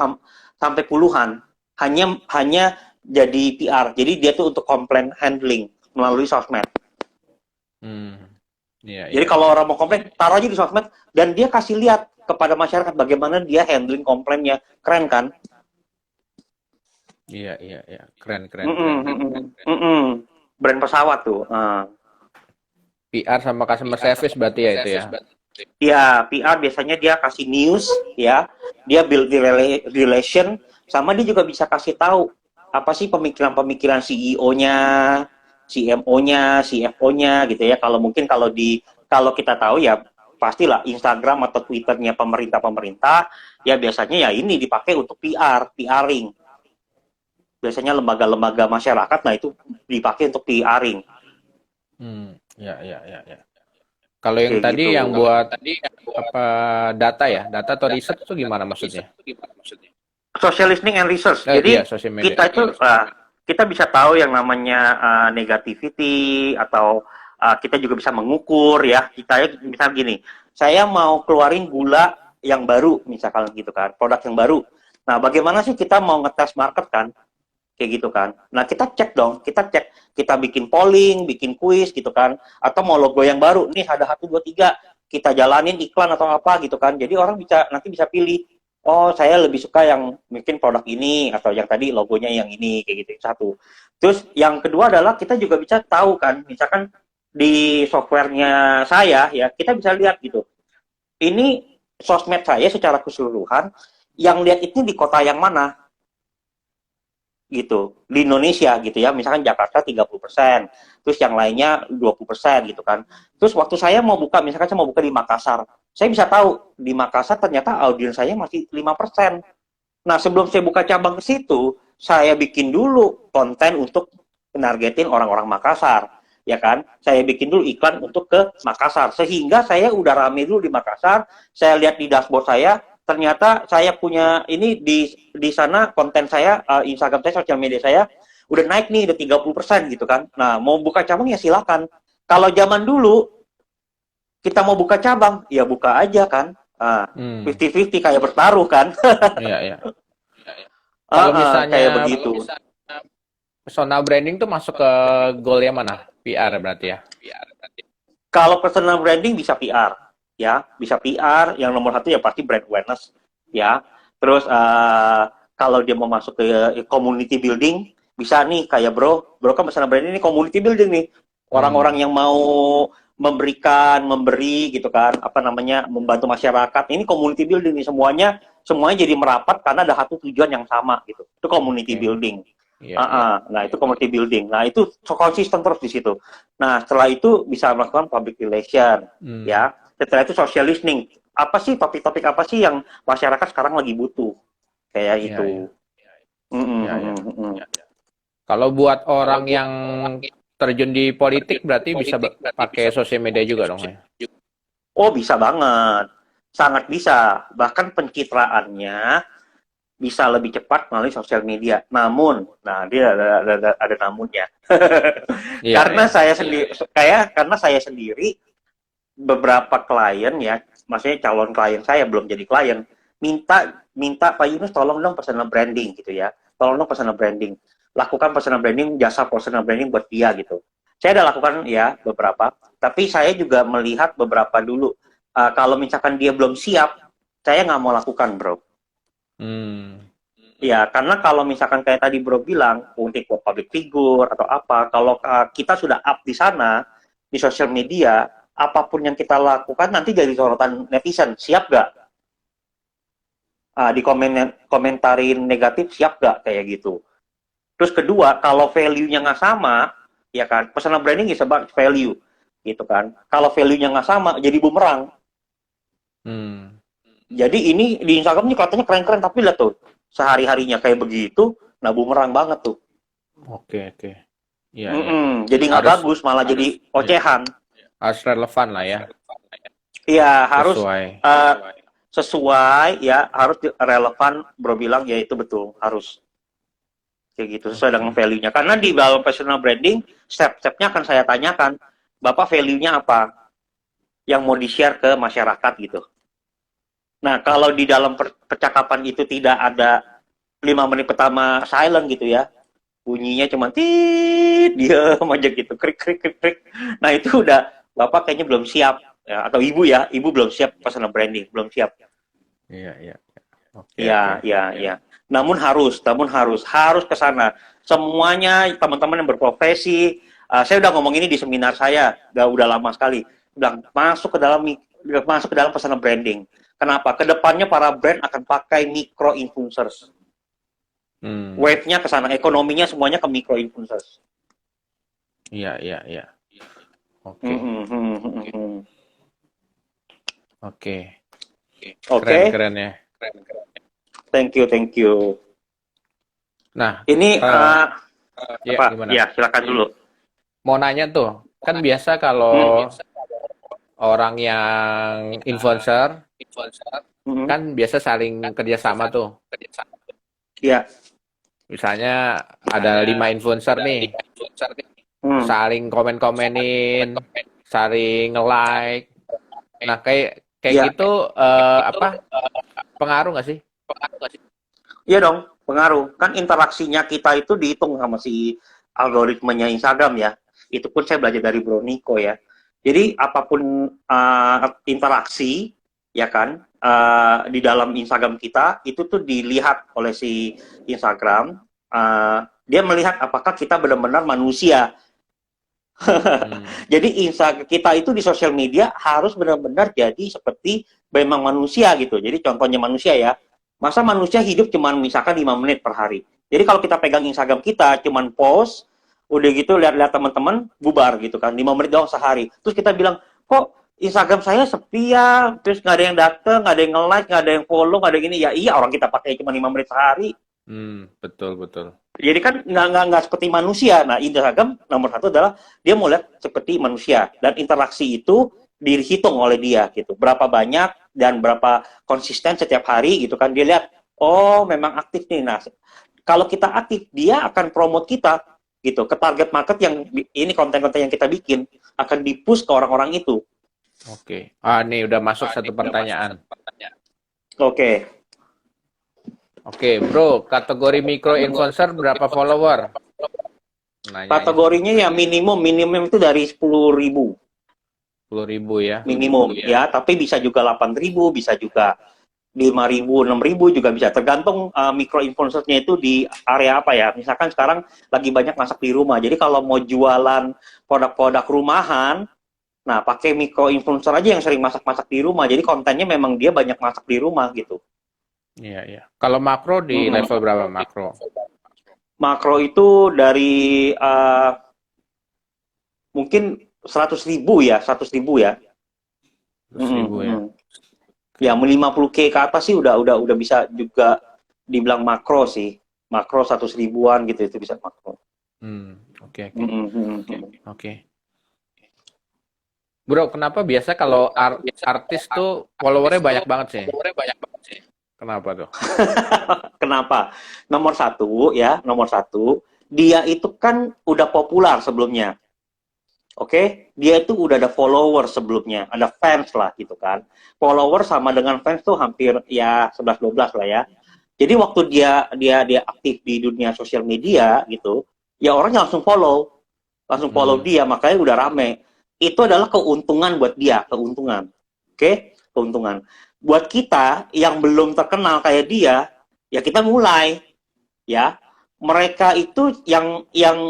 sampai puluhan. Hanya jadi PR. Jadi dia tuh untuk komplain handling melalui sosmed. Hmm. Iya, Jadi iya, kalau iya. orang mau komplain, taruh aja di sosmed dan dia kasih lihat kepada masyarakat bagaimana dia handling komplainnya. Keren kan? Iya, iya, iya. Keren, keren, Mm-mm, keren. mm-mm, mm-mm. Brand pesawat tuh. PR sama customer service berarti ya itu ya? Ya, PR biasanya dia kasih news, ya, dia build relation, sama dia juga bisa kasih tahu apa sih pemikiran-pemikiran CEO-nya, CMO-nya, CFO-nya gitu ya. Kalau mungkin kalau kita tahu ya pastilah Instagram atau Twitternya pemerintah ya biasanya ya ini dipakai untuk PRing. Biasanya lembaga-lembaga masyarakat, nah itu dipakai untuk PRing Iya, iya, iya, iya. Kalau yang kayak tadi gitu. yang buat apa data ya, data atau research itu gimana maksudnya? Social listening and research. Iya, Jadi sosial media. kita bisa tahu yang namanya negativity, atau kita juga bisa mengukur, ya. Kita bisa gini, saya mau keluarin gula yang baru misalkan gitu kan, produk yang baru. Nah, bagaimana sih kita mau ngetes market kan? Kayak gitu kan. Nah, kita cek dong, kita bikin polling, bikin kuis gitu kan, atau mau logo yang baru, nih ada 1, 2, 3, kita jalanin iklan atau apa gitu kan. Jadi orang nanti bisa pilih, oh saya lebih suka yang bikin produk ini, atau yang tadi logonya yang ini, kayak gitu. Satu. Terus yang kedua adalah kita juga bisa tahu kan, misalkan di softwarenya saya, ya, kita bisa lihat gitu. Ini sosmed saya secara keseluruhan, yang lihat itu di kota yang mana gitu, di Indonesia gitu ya, misalkan Jakarta 30%, terus yang lainnya 20% gitu kan. Terus waktu saya mau buka, misalkan saya mau buka di Makassar, saya bisa tahu di Makassar ternyata audiens saya masih 5%. Nah, sebelum saya buka cabang ke situ, saya bikin dulu konten untuk menargetin orang-orang Makassar, ya kan. Saya bikin dulu iklan untuk ke Makassar, sehingga saya udah rame dulu di Makassar. Saya lihat di dashboard saya, ternyata saya punya ini di sana, konten saya, Instagram saya, sosial media saya udah naik nih, udah 30% gitu kan. Nah, mau buka cabang ya silakan. Kalau zaman dulu kita mau buka cabang, ya buka aja kan. 50-50 kayak bertaruh kan. Iya, iya. Kalau Kayak misalnya begitu. personal branding tuh masuk ke goal yang mana? PR berarti ya? Kalau personal branding bisa PR, ya, bisa PR. Yang nomor satu ya pasti brand awareness, ya. Terus kalau dia mau masuk ke community building, bisa nih kayak bro kan personal branding ini community building nih. Orang-orang yang mau memberi gitu kan, apa namanya, membantu masyarakat. Ini community building nih, semuanya jadi merapat karena ada satu tujuan yang sama gitu. Itu community Oke. building. Iya, iya. Nah, itu community building. Nah, itu konsisten terus di situ. Nah, setelah itu bisa melakukan public relation, ya. Setelah itu social listening. Apa sih topik-topik apa sih yang masyarakat sekarang lagi butuh? Kayak Iya, itu. iya. Ya, ya. Mm. Kalau buat orang yang terjun di politik berarti bisa pakai sosial media juga dong ya. Oh, bisa banget. Sangat bisa. Bahkan pencitraannya bisa lebih cepat melalui sosial media. Namun, nah dia ada namunnya. Iya, Karena ya. saya sendiri, karena saya sendiri beberapa klien ya, maksudnya calon klien saya belum jadi klien, minta minta Pak Yunus tolong dong personal branding gitu ya, tolong dong personal branding, lakukan personal branding, jasa personal branding buat dia gitu. Saya udah lakukan ya beberapa, tapi saya juga melihat beberapa dulu. Kalau misalkan dia belum siap, saya nggak mau lakukan, bro. Hmm. Ya, karena kalau misalkan kayak tadi bro bilang, untuk public figure atau apa, kalau kita sudah up di sana, di sosial media, apapun yang kita lakukan nanti jadi sorotan netizen. Siap gak? Di komentarin negatif, siap gak? Kayak gitu. Terus kedua, kalau value-nya nggak sama, ya kan, personal branding is about value, gitu kan. Kalau value-nya nggak sama, jadi bumerang. Hmm. Jadi ini di Instagram ini katanya keren-keren, tapi lihat tuh, sehari-harinya kayak begitu, nah bumerang banget tuh. Oke, oke. Iya, iya. Jadi nggak Harus bagus, malah jadi ya, ocehan. harus relevan lah ya, Iya, harus sesuai. eh, sesuai ya, harus relevan. Bro bilang ya itu betul, harus kayak gitu sesuai dengan Oke. value-nya. Karena di dalam personal branding, step-stepnya akan saya tanyakan, Bapak value-nya apa yang mau di-share ke masyarakat gitu. Nah, kalau di dalam percakapan itu tidak ada 5 menit pertama silent gitu ya, bunyinya cuma tit, diam aja gitu, krik krik krik krik. Nah, itu udah Bapak kayaknya belum siap ya, atau Ibu ya, Ibu belum siap personal branding, belum siap. Iya, iya. Oke, oke. Iya, iya, iya. Namun harus ke sana. Semuanya teman-teman yang berprofesi, saya udah ngomong ini di seminar saya, udah lama sekali. Bilang masuk ke dalam personal branding. Kenapa? Kedepannya para brand akan pakai micro influencers. Hmm. Wave-nya ke sana, ekonominya semuanya ke micro influencers. Iya, iya, iya. Oke, Oke. oke. Keren, Oke, keren ya. thank you, thank you. Nah, Ini ya apa? gimana? Ya, silakan dulu. Mau nanya tuh, kan biasa kalau Hmm. orang yang influencer Hmm. kan biasa saling kerjasama tuh. Ya. Misalnya ada 5 influencer nih, Hmm. saling komen-komenin, saling nge-like. Nah, kayak kayak Ya. gitu apa pengaruh nggak sih? Iya dong, pengaruh. Kan interaksinya kita itu dihitung sama si algoritmanya Instagram ya. Itu pun saya belajar dari Bro Niko ya. Jadi apapun interaksi ya kan di dalam Instagram kita itu tuh dilihat oleh si Instagram. Dia melihat apakah kita benar-benar manusia. Hmm. Jadi kita itu di sosial media harus benar-benar jadi seperti memang manusia gitu. Jadi contohnya manusia ya. Masa manusia hidup cuma misalkan 5 menit per hari. Jadi kalau kita pegang Instagram kita cuman post, udah gitu lihat-lihat teman-teman bubar gitu kan. 5 menit doang sehari. Terus kita bilang, "Kok Instagram saya sepi ya, terus nggak ada yang dateng, nggak ada yang nge-like, nggak ada yang follow, nggak ada gini." Ya iya, orang kita pakai cuma 5 menit sehari. Betul, betul. Jadi kan nggak seperti manusia. Nah, Instagram nomor satu adalah dia mau lihat seperti manusia, dan interaksi itu dihitung oleh dia gitu. Berapa banyak dan berapa konsisten setiap hari gitu kan, dia lihat, oh memang aktif nih. Nah, kalau kita aktif, dia akan promote kita gitu ke target market yang ini, konten-konten yang kita bikin akan di-push ke orang-orang itu. Oke. Nih udah masuk satu pertanyaan. Oke. Oke, bro, kategori micro influencer berapa follower? Nanya Kategorinya ya minimum itu dari 10.000 10.000 ya. minimum ya, tapi bisa juga 8.000, bisa juga 5.000, 6.000 juga bisa, tergantung micro influencernya itu di area apa ya. Misalkan sekarang lagi banyak masak di rumah, jadi kalau mau jualan produk-produk rumahan, nah pakai micro influencer aja yang sering masak-masak di rumah, jadi kontennya memang dia banyak masak di rumah gitu. Iya, iya. Kalau makro di level berapa makro? Makro itu dari mungkin 100.000 ya, 100.000 ya. 100.000 ya. Ya, 50K ke atas sih udah bisa juga dibilang makro sih. makro 100 ribuan gitu itu bisa makro. Oke. Mm-mm. Oke. Bro, kenapa biasa kalau artis tuh followernya banyak banget sih? Kenapa tuh? Kenapa? Nomor satu, dia itu kan udah populer sebelumnya. Oke, dia itu udah ada follower sebelumnya, ada fans lah gitu kan. Follower sama dengan fans tuh hampir ya 11-12 lah ya. Jadi waktu dia aktif di dunia sosial media gitu, ya orangnya langsung follow Hmm. dia, makanya udah rame. Itu adalah keuntungan buat dia, keuntungan. Oke, keuntungan. Buat kita yang belum terkenal kayak dia, ya kita mulai ya. Mereka itu yang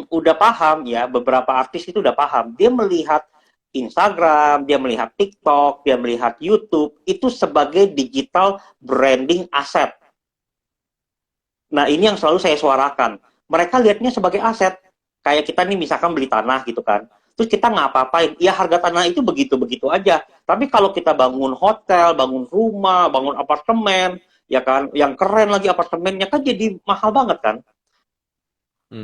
udah paham ya, beberapa artis itu udah paham. Dia melihat Instagram, dia melihat TikTok, dia melihat YouTube itu sebagai digital branding asset. Nah, ini yang selalu saya suarakan. Mereka lihatnya sebagai aset. Kayak kita nih misalkan beli tanah gitu kan. Terus kita nggak apa-apain. Ya harga tanah itu begitu-begitu aja. Tapi kalau kita bangun hotel, bangun rumah, bangun apartemen, ya kan, yang keren lagi apartemennya kan jadi mahal banget kan.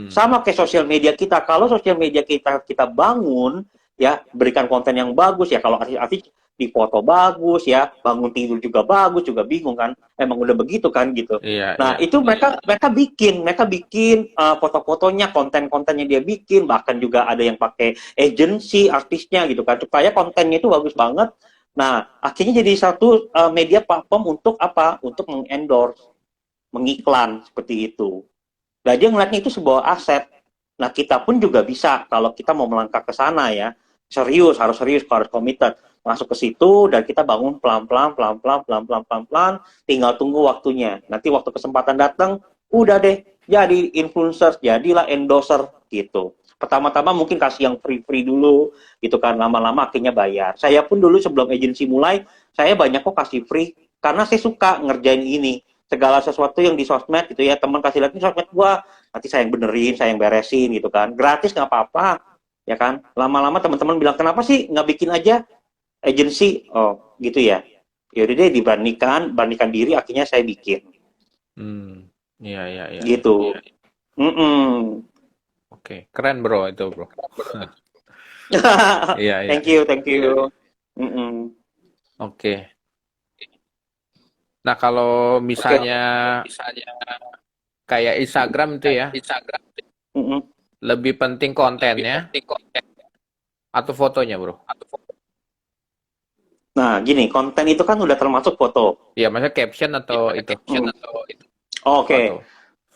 Sama kayak sosial media kita. Kalau sosial media kita bangun, ya berikan konten yang bagus ya. Kalau artis-artis di foto bagus ya, bangun tidur juga bagus, juga bingung kan. Emang udah begitu kan gitu. Iya, Nah itu mereka bikin foto-fotonya, konten-kontennya dia bikin, bahkan juga ada yang pakai agency artisnya gitu kan, supaya kontennya itu bagus banget. Nah akhirnya jadi satu media platform untuk apa? Untuk mengendorse, mengiklan seperti itu. Nah, dia ngeliatnya itu sebuah aset. Nah, kita pun juga bisa kalau kita mau melangkah ke sana ya. Harus serius, harus komited. Masuk ke situ dan kita bangun pelan-pelan, tinggal tunggu waktunya. Nanti waktu kesempatan datang, udah deh jadi influencer, jadilah endorser gitu. Pertama-tama mungkin kasih yang free-free dulu gitu kan, lama-lama akhirnya bayar. Saya pun dulu sebelum agensi mulai, saya banyak kok kasih free karena saya suka ngerjain ini segala sesuatu yang di sosmed gitu ya, teman kasih lihat ini sosmed gua, nanti saya yang benerin, saya yang beresin gitu kan, gratis nggak apa-apa ya kan. Lama-lama teman-teman bilang kenapa sih nggak bikin aja agency, oh gitu ya, yaudah deh beranikan diri, akhirnya saya bikin Iya. gitu. Oke, keren bro itu bro. Iya. Thank you. Mm-mm. Oke. Nah kalau misalnya kayak Instagram itu ya, Mm-mm. lebih penting kontennya atau fotonya bro? Nah gini, konten itu kan udah termasuk foto. Iya, maksudnya caption atau itu? Oke.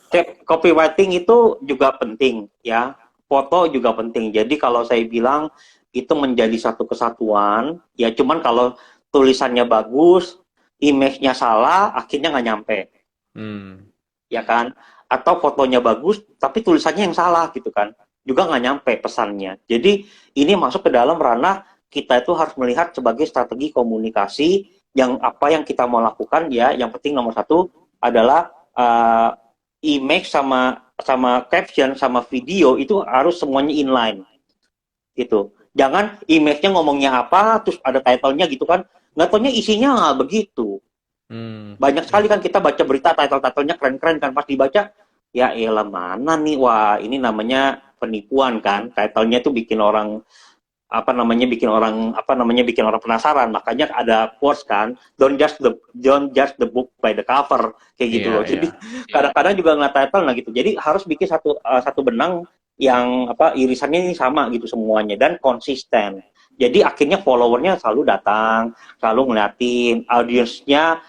Foto. Copywriting itu juga penting ya, foto juga penting. Jadi kalau saya bilang itu menjadi satu kesatuan ya, cuman kalau tulisannya bagus, image-nya salah, akhirnya nggak nyampe ya kan. Atau fotonya bagus tapi tulisannya yang salah gitu kan, juga nggak nyampe pesannya. Jadi ini masuk ke dalam ranah kita itu harus melihat sebagai strategi komunikasi yang apa yang kita mau lakukan ya. Yang penting nomor satu adalah image sama caption sama video itu harus semuanya inline gitu. Jangan image-nya ngomongnya apa terus ada title-nya gitu kan, nggak taunya isinya nggak begitu. Banyak sekali kan kita baca berita title-titlenya keren-keren kan, pas dibaca ya elah mana nih, wah ini namanya penipuan kan. Title-nya tuh bikin orang bikin orang penasaran. Makanya ada quotes kan, don't judge the book by the cover kayak gitu loh. Jadi kadang-kadang juga ngeliat title nah gitu. Jadi harus bikin satu benang yang irisannya ini sama gitu semuanya dan konsisten. Jadi akhirnya followernya selalu datang, selalu ngeliatin, audiensnya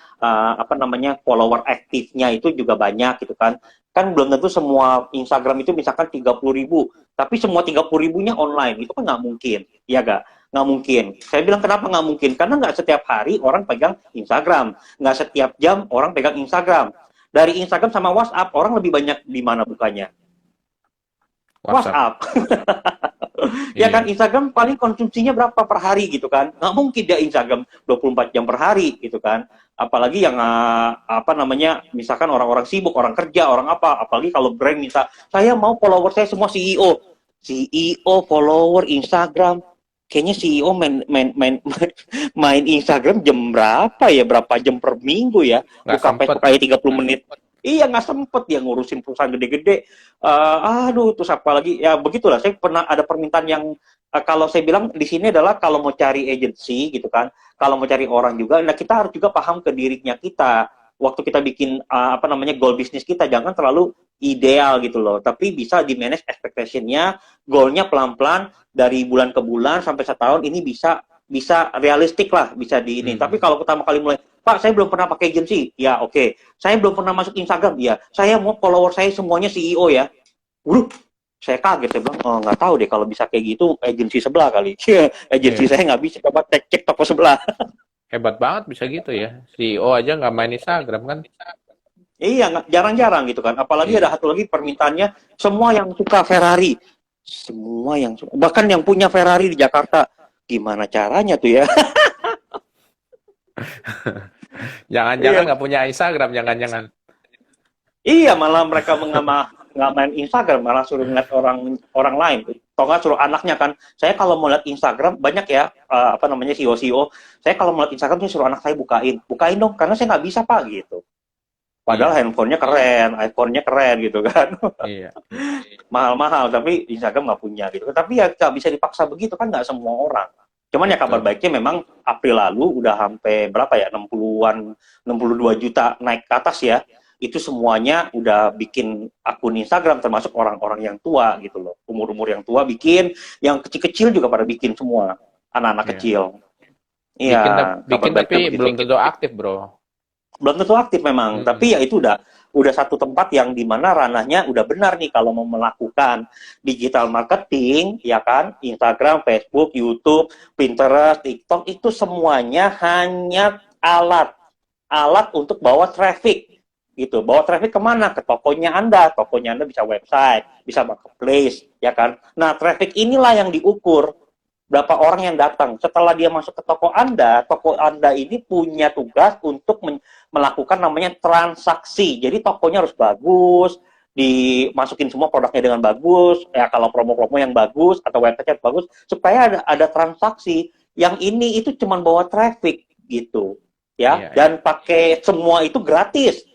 follower aktifnya itu juga banyak gitu kan. Kan belum tentu semua Instagram itu misalkan 30.000, tapi semua 30.000-nya online, itu kan nggak mungkin, ya nggak mungkin. Saya bilang kenapa nggak mungkin? Karena nggak setiap hari orang pegang Instagram, nggak setiap jam orang pegang Instagram. Dari Instagram sama WhatsApp, orang lebih banyak di mana bukanya? WhatsApp. Ya kan, Instagram paling konsumsinya berapa per hari gitu kan? Nggak mungkin dia Instagram 24 jam per hari gitu kan. Apalagi yang misalkan orang-orang sibuk, orang kerja, orang apa, apalagi kalau brand minta, saya mau follower saya semua CEO follower Instagram. Kayaknya CEO main Instagram jam berapa ya? Berapa jam per minggu ya? Nggak Buka sempet. Facebook kayak 30 menit. Iya, nggak sempet dia ngurusin perusahaan gede-gede. Aduh, terus apa lagi? Ya begitulah. Saya pernah ada permintaan yang kalau saya bilang di sini adalah kalau mau cari agency gitu kan, kalau mau cari orang juga, nah kita harus juga paham ke dirinya kita. Waktu kita bikin apa namanya goal bisnis kita, jangan terlalu ideal gitu loh. Tapi bisa di manage expectation-nya, goalnya pelan-pelan dari bulan ke bulan sampai setahun ini bisa bisa realistik lah, bisa di ini. Tapi kalau pertama kali mulai, Pak, saya belum pernah pakai agency. Ya, oke. Saya belum pernah masuk Instagram. Ya, saya mau follower saya semuanya CEO ya. Waduh, saya kaget. Saya bilang, oh, nggak tahu deh kalau bisa kayak gitu, agensi sebelah kali. Agensi Iya. saya nggak bisa. Coba cek toko sebelah. Hebat banget bisa gitu ya. CEO aja nggak main Instagram kan? Iya, jarang-jarang gitu kan. Apalagi Iya. ada satu lagi permintaannya, semua yang suka Ferrari. Semua yang suka. Bahkan yang punya Ferrari di Jakarta. Gimana caranya tuh ya? Jangan-jangan Iya. nggak punya Instagram, jangan-jangan. Iya, malah mereka nggak main Instagram, malah suruh ngeliat orang orang lain. Atau nggak suruh anaknya kan. Saya kalau mau lihat Instagram, banyak ya, apa namanya, CEO-CEO. Saya kalau mau lihat Instagram, saya suruh anak saya bukain. Bukain dong, karena saya nggak bisa, Pak, gitu. Padahal Iya, handphonenya keren, iPhone-nya keren gitu kan. iya. Mahal-mahal, tapi Instagram nggak punya gitu. Tapi ya nggak bisa dipaksa begitu kan, nggak semua orang. Cuman ya kabar Betul. baiknya memang April lalu udah sampai berapa ya, 60-an, 62 juta naik ke atas ya. Itu semuanya udah bikin akun Instagram, termasuk orang-orang yang tua gitu loh. Umur-umur yang tua bikin, yang kecil-kecil juga pada bikin semua. Anak-anak Iya. kecil. Bikin, Iya, kabar bikin baiknya tapi begitu. belum tentu aktif, bro. Belum tentu aktif memang, Mm-mm. tapi ya itu udah satu tempat yang dimana ranahnya udah benar nih kalau mau melakukan digital marketing, ya kan, Instagram, Facebook, YouTube, Pinterest, TikTok, itu semuanya hanya alat untuk bawa traffic gitu. Bawa traffic kemana? Ke tokonya Anda bisa website, bisa marketplace, ya kan. Nah, traffic inilah yang diukur, berapa orang yang datang. Setelah dia masuk ke toko Anda ini punya tugas untuk melakukan namanya transaksi. Jadi tokonya harus bagus, dimasukin semua produknya dengan bagus, ya kalau promo-promo yang bagus atau website bagus, supaya ada transaksi. Yang ini itu cuma bawa traffic gitu, ya. Iya, iya. Dan pakai semua itu gratis,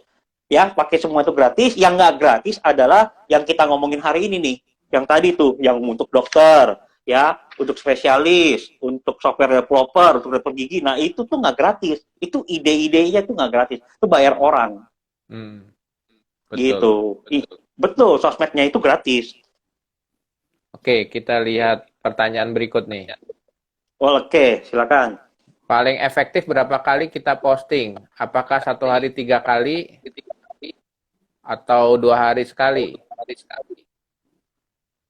ya. Pakai semua itu gratis. Yang nggak gratis adalah yang kita ngomongin hari ini nih, yang tadi tuh, yang untuk dokter, ya, untuk spesialis, untuk software developer, untuk dokter gigi. Nah, itu tuh nggak gratis. Itu ide-idenya tuh nggak gratis. Itu bayar orang. Hmm, Gitu. betul. Betul, sosmednya itu gratis. Oke, kita lihat pertanyaan berikut nih. Oke, silakan. Paling efektif berapa kali kita posting? Apakah satu hari 3 kali atau 2 hari sekali?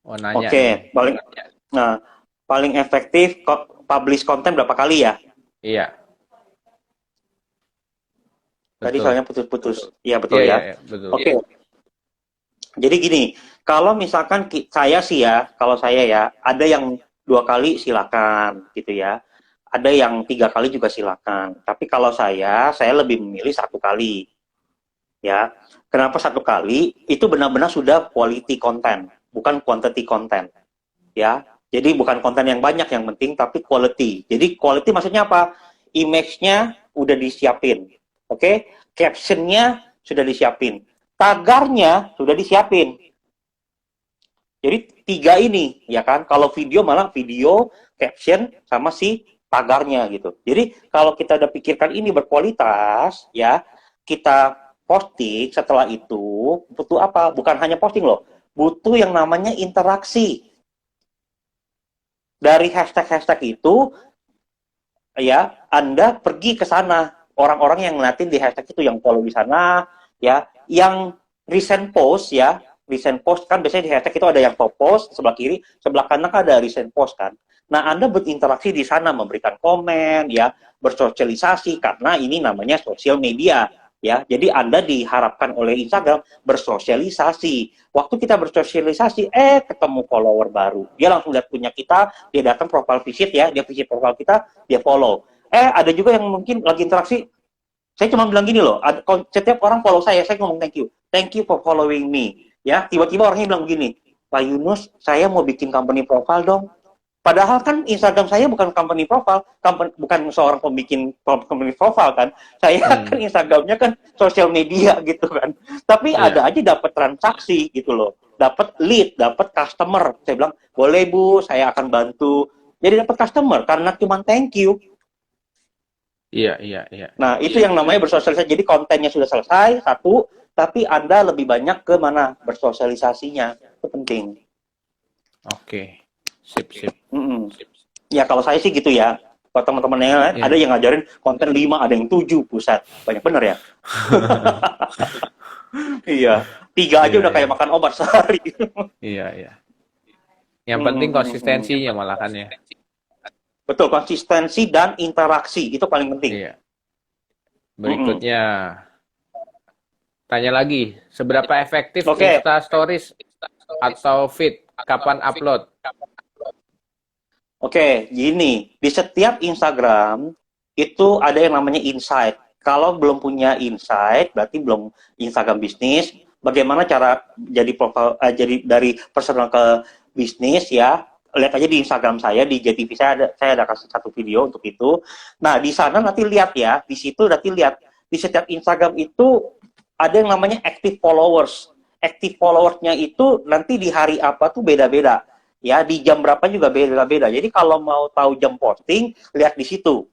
Oh, nanya Oke, nih. nah, paling efektif publish konten berapa kali ya? Iya, Tadi betul. soalnya putus-putus. Iya, betul Iya, ya. iya, betul. Oke. Jadi gini, kalau misalkan saya sih ya, kalau saya ya, ada yang 2 kali silakan gitu ya. Ada yang 3 kali juga silakan. Tapi kalau saya lebih memilih 1 kali ya. Kenapa 1 kali? Itu benar-benar sudah quality content, bukan quantity content ya. Jadi bukan konten yang banyak yang penting, tapi quality. Jadi quality maksudnya apa? Image-nya udah disiapin, oke? Caption-nya sudah disiapin, tagarnya sudah disiapin. Jadi 3 ini, ya kan? Kalau video malah video, caption, sama si tagarnya gitu. Jadi kalau kita udah pikirkan ini berkualitas, ya, kita posting, setelah itu butuh apa? Bukan hanya posting loh, butuh yang namanya interaksi. Dari hashtag-hashtag itu, ya, Anda pergi ke sana. Orang-orang yang ngeliatin di hashtag itu, yang follow di sana, ya, yang recent post, ya, recent post kan biasanya di hashtag itu ada yang top post sebelah kiri, sebelah kanan kan ada recent post kan. Nah, Anda berinteraksi di sana, memberikan komen, ya, bersosialisasi, karena ini namanya sosial media, ya. Jadi Anda diharapkan oleh Instagram bersosialisasi. Waktu kita bersosialisasi, ketemu follower baru. Dia langsung lihat punya kita, dia datang profile visit ya, dia visit profile kita, dia follow. Ada juga yang mungkin lagi interaksi, saya cuma bilang gini loh, setiap orang follow saya ngomong thank you for following me. Ya, tiba-tiba orangnya bilang begini, Pak Yunus, saya mau bikin company profile dong. Padahal kan Instagram saya bukan company profile, bukan seorang pembikin company profile kan. Saya kan Instagramnya kan sosial media gitu kan. Tapi Iya. ada aja dapat transaksi gitu loh. Dapat lead, dapat customer. Saya bilang, boleh Bu, saya akan bantu. Jadi dapat customer karena cuma thank you. Iya, iya, iya. Nah, itu yang namanya bersosialisasi. Jadi kontennya sudah selesai, satu, tapi Anda lebih banyak ke mana? Bersosialisasinya. Itu penting. Oke. Sip, sip. Mm-mm. Ya, kalau saya sih gitu ya. Kalau teman-teman yang lain, Iya. ada yang ngajarin konten 5, ada yang 7, pusat. Banyak bener ya? Iya. 3 aja Iya, udah kayak iya. makan obat sehari. Iya, iya. Yang penting konsistensinya malahan ya. Betul, konsistensi dan interaksi. Itu paling penting. Iya. Berikutnya, tanya lagi, seberapa efektif Oke. Insta Stories atau feed? Kapan upload? Oke, gini, di setiap Instagram itu ada yang namanya insight. Kalau belum punya insight, berarti belum Instagram bisnis. Bagaimana cara jadi profil, jadi dari personal ke bisnis ya? Lihat aja di Instagram saya di JTV saya ada kasih satu video untuk itu. Nah, di sana nanti lihat ya, di situ nanti lihat di setiap Instagram itu ada yang namanya active followers. Active followersnya itu nanti di hari apa tuh beda-beda ya, di jam berapa juga beda-beda. Jadi kalau mau tahu jam posting, lihat di situ.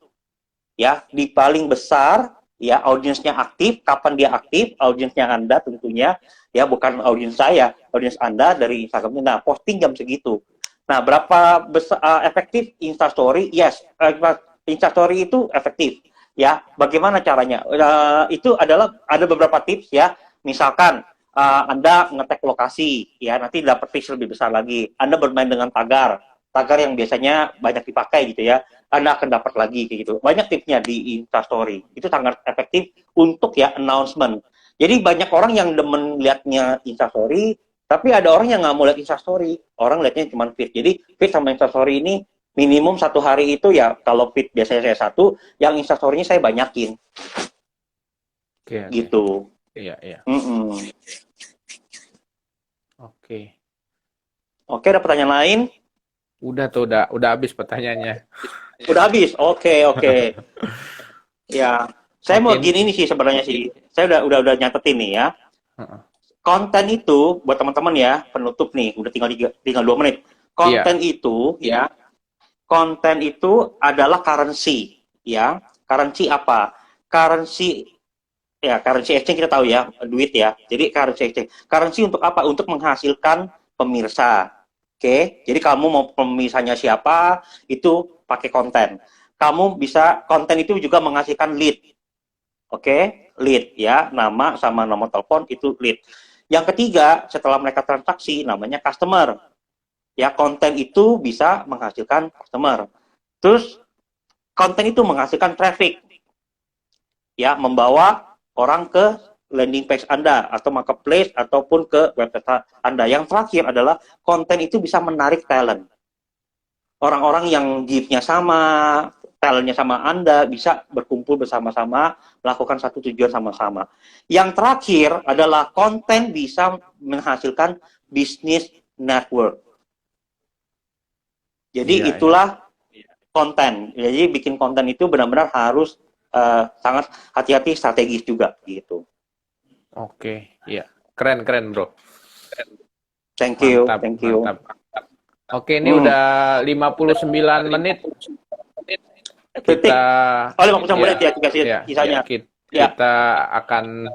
Ya, di paling besar ya audiensnya aktif, kapan dia aktif, audiensnya Anda tentunya, ya bukan audiens saya, audiens Anda dari Instagramnya. Nah, posting jam segitu. Nah, berapa besar efektif Instastory? Yes, Instastory itu efektif. Ya, bagaimana caranya? Itu adalah ada beberapa tips ya. Misalkan Anda ngetek lokasi, ya nanti dapat reach lebih besar lagi. Anda bermain dengan tagar yang biasanya banyak dipakai gitu ya. Anda akan dapat lagi kayak gitu. Banyak tipsnya di Instastory. Itu sangat efektif untuk ya announcement. Jadi banyak orang yang demen liatnya Instastory, tapi ada orang yang nggak mau lihat Instastory. Orang liatnya cuma feed. Jadi feed sama Instastory ini minimum satu hari itu ya, kalau feed biasanya saya satu, yang Instastory-nya saya banyakin. Oke, oke. Gitu. Iya, iya. Oke. Oke, ada pertanyaan lain? Udah tuh, udah habis pertanyaannya. Udah habis. Oke. Ya, saya mau Oke. gini nih sih sebenarnya sih. Saya udah nyatetin nih ya. Heeh. Konten itu buat teman-teman ya, penutup nih, udah tinggal 2 menit. Konten itu ya, konten itu adalah currency ya. Currency apa? Currency ya, currency exchange kita tahu ya, duit ya. Jadi currency exchange. Currency untuk apa? Untuk menghasilkan pemirsa. Oke, jadi kamu mau pemirsanya siapa, itu pakai konten. Kamu bisa, konten itu juga menghasilkan lead. Oke, lead ya, nama sama nomor telepon itu lead. Yang ketiga, setelah mereka transaksi, namanya customer. Ya, konten itu bisa menghasilkan customer. Terus, konten itu menghasilkan traffic. Ya, membawa orang ke landing page Anda, atau marketplace, ataupun ke website Anda. Yang terakhir adalah, konten itu bisa menarik talent. Orang-orang yang gift-nya sama, talentnya sama Anda, bisa berkumpul bersama-sama, melakukan satu tujuan sama-sama. Yang terakhir adalah konten bisa menghasilkan business network. Jadi itulah konten. Jadi bikin konten itu benar-benar harus sangat hati-hati, strategis juga gitu. Oke, iya. Keren bro. Thank you, Mantap, thank you. mantap. Oke, ini udah 59 menit. Kita Oh, 59 menit ya sisanya. Kita akan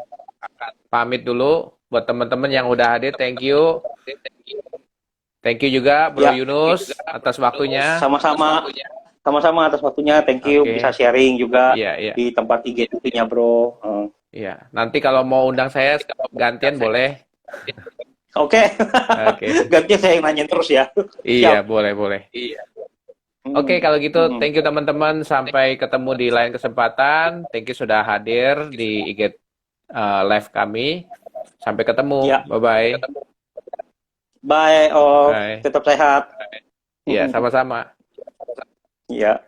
pamit dulu buat teman-teman yang udah hadir. Thank you. Thank you juga Bro Yunus atas waktunya. Sama-sama atas waktunya. Thank you bisa sharing juga di tempat IGTV-nya Bro. Iya, nanti kalau mau undang saya gantian boleh. Oke. Gantian saya yang nanyain terus ya. Iya, boleh. Iya. Oke, kalau gitu thank you teman-teman. Sampai ketemu di lain kesempatan. Thank you sudah hadir di IG live kami. Sampai ketemu. Bye-bye. Bye, Tetap sehat. Iya, sama-sama. Iya.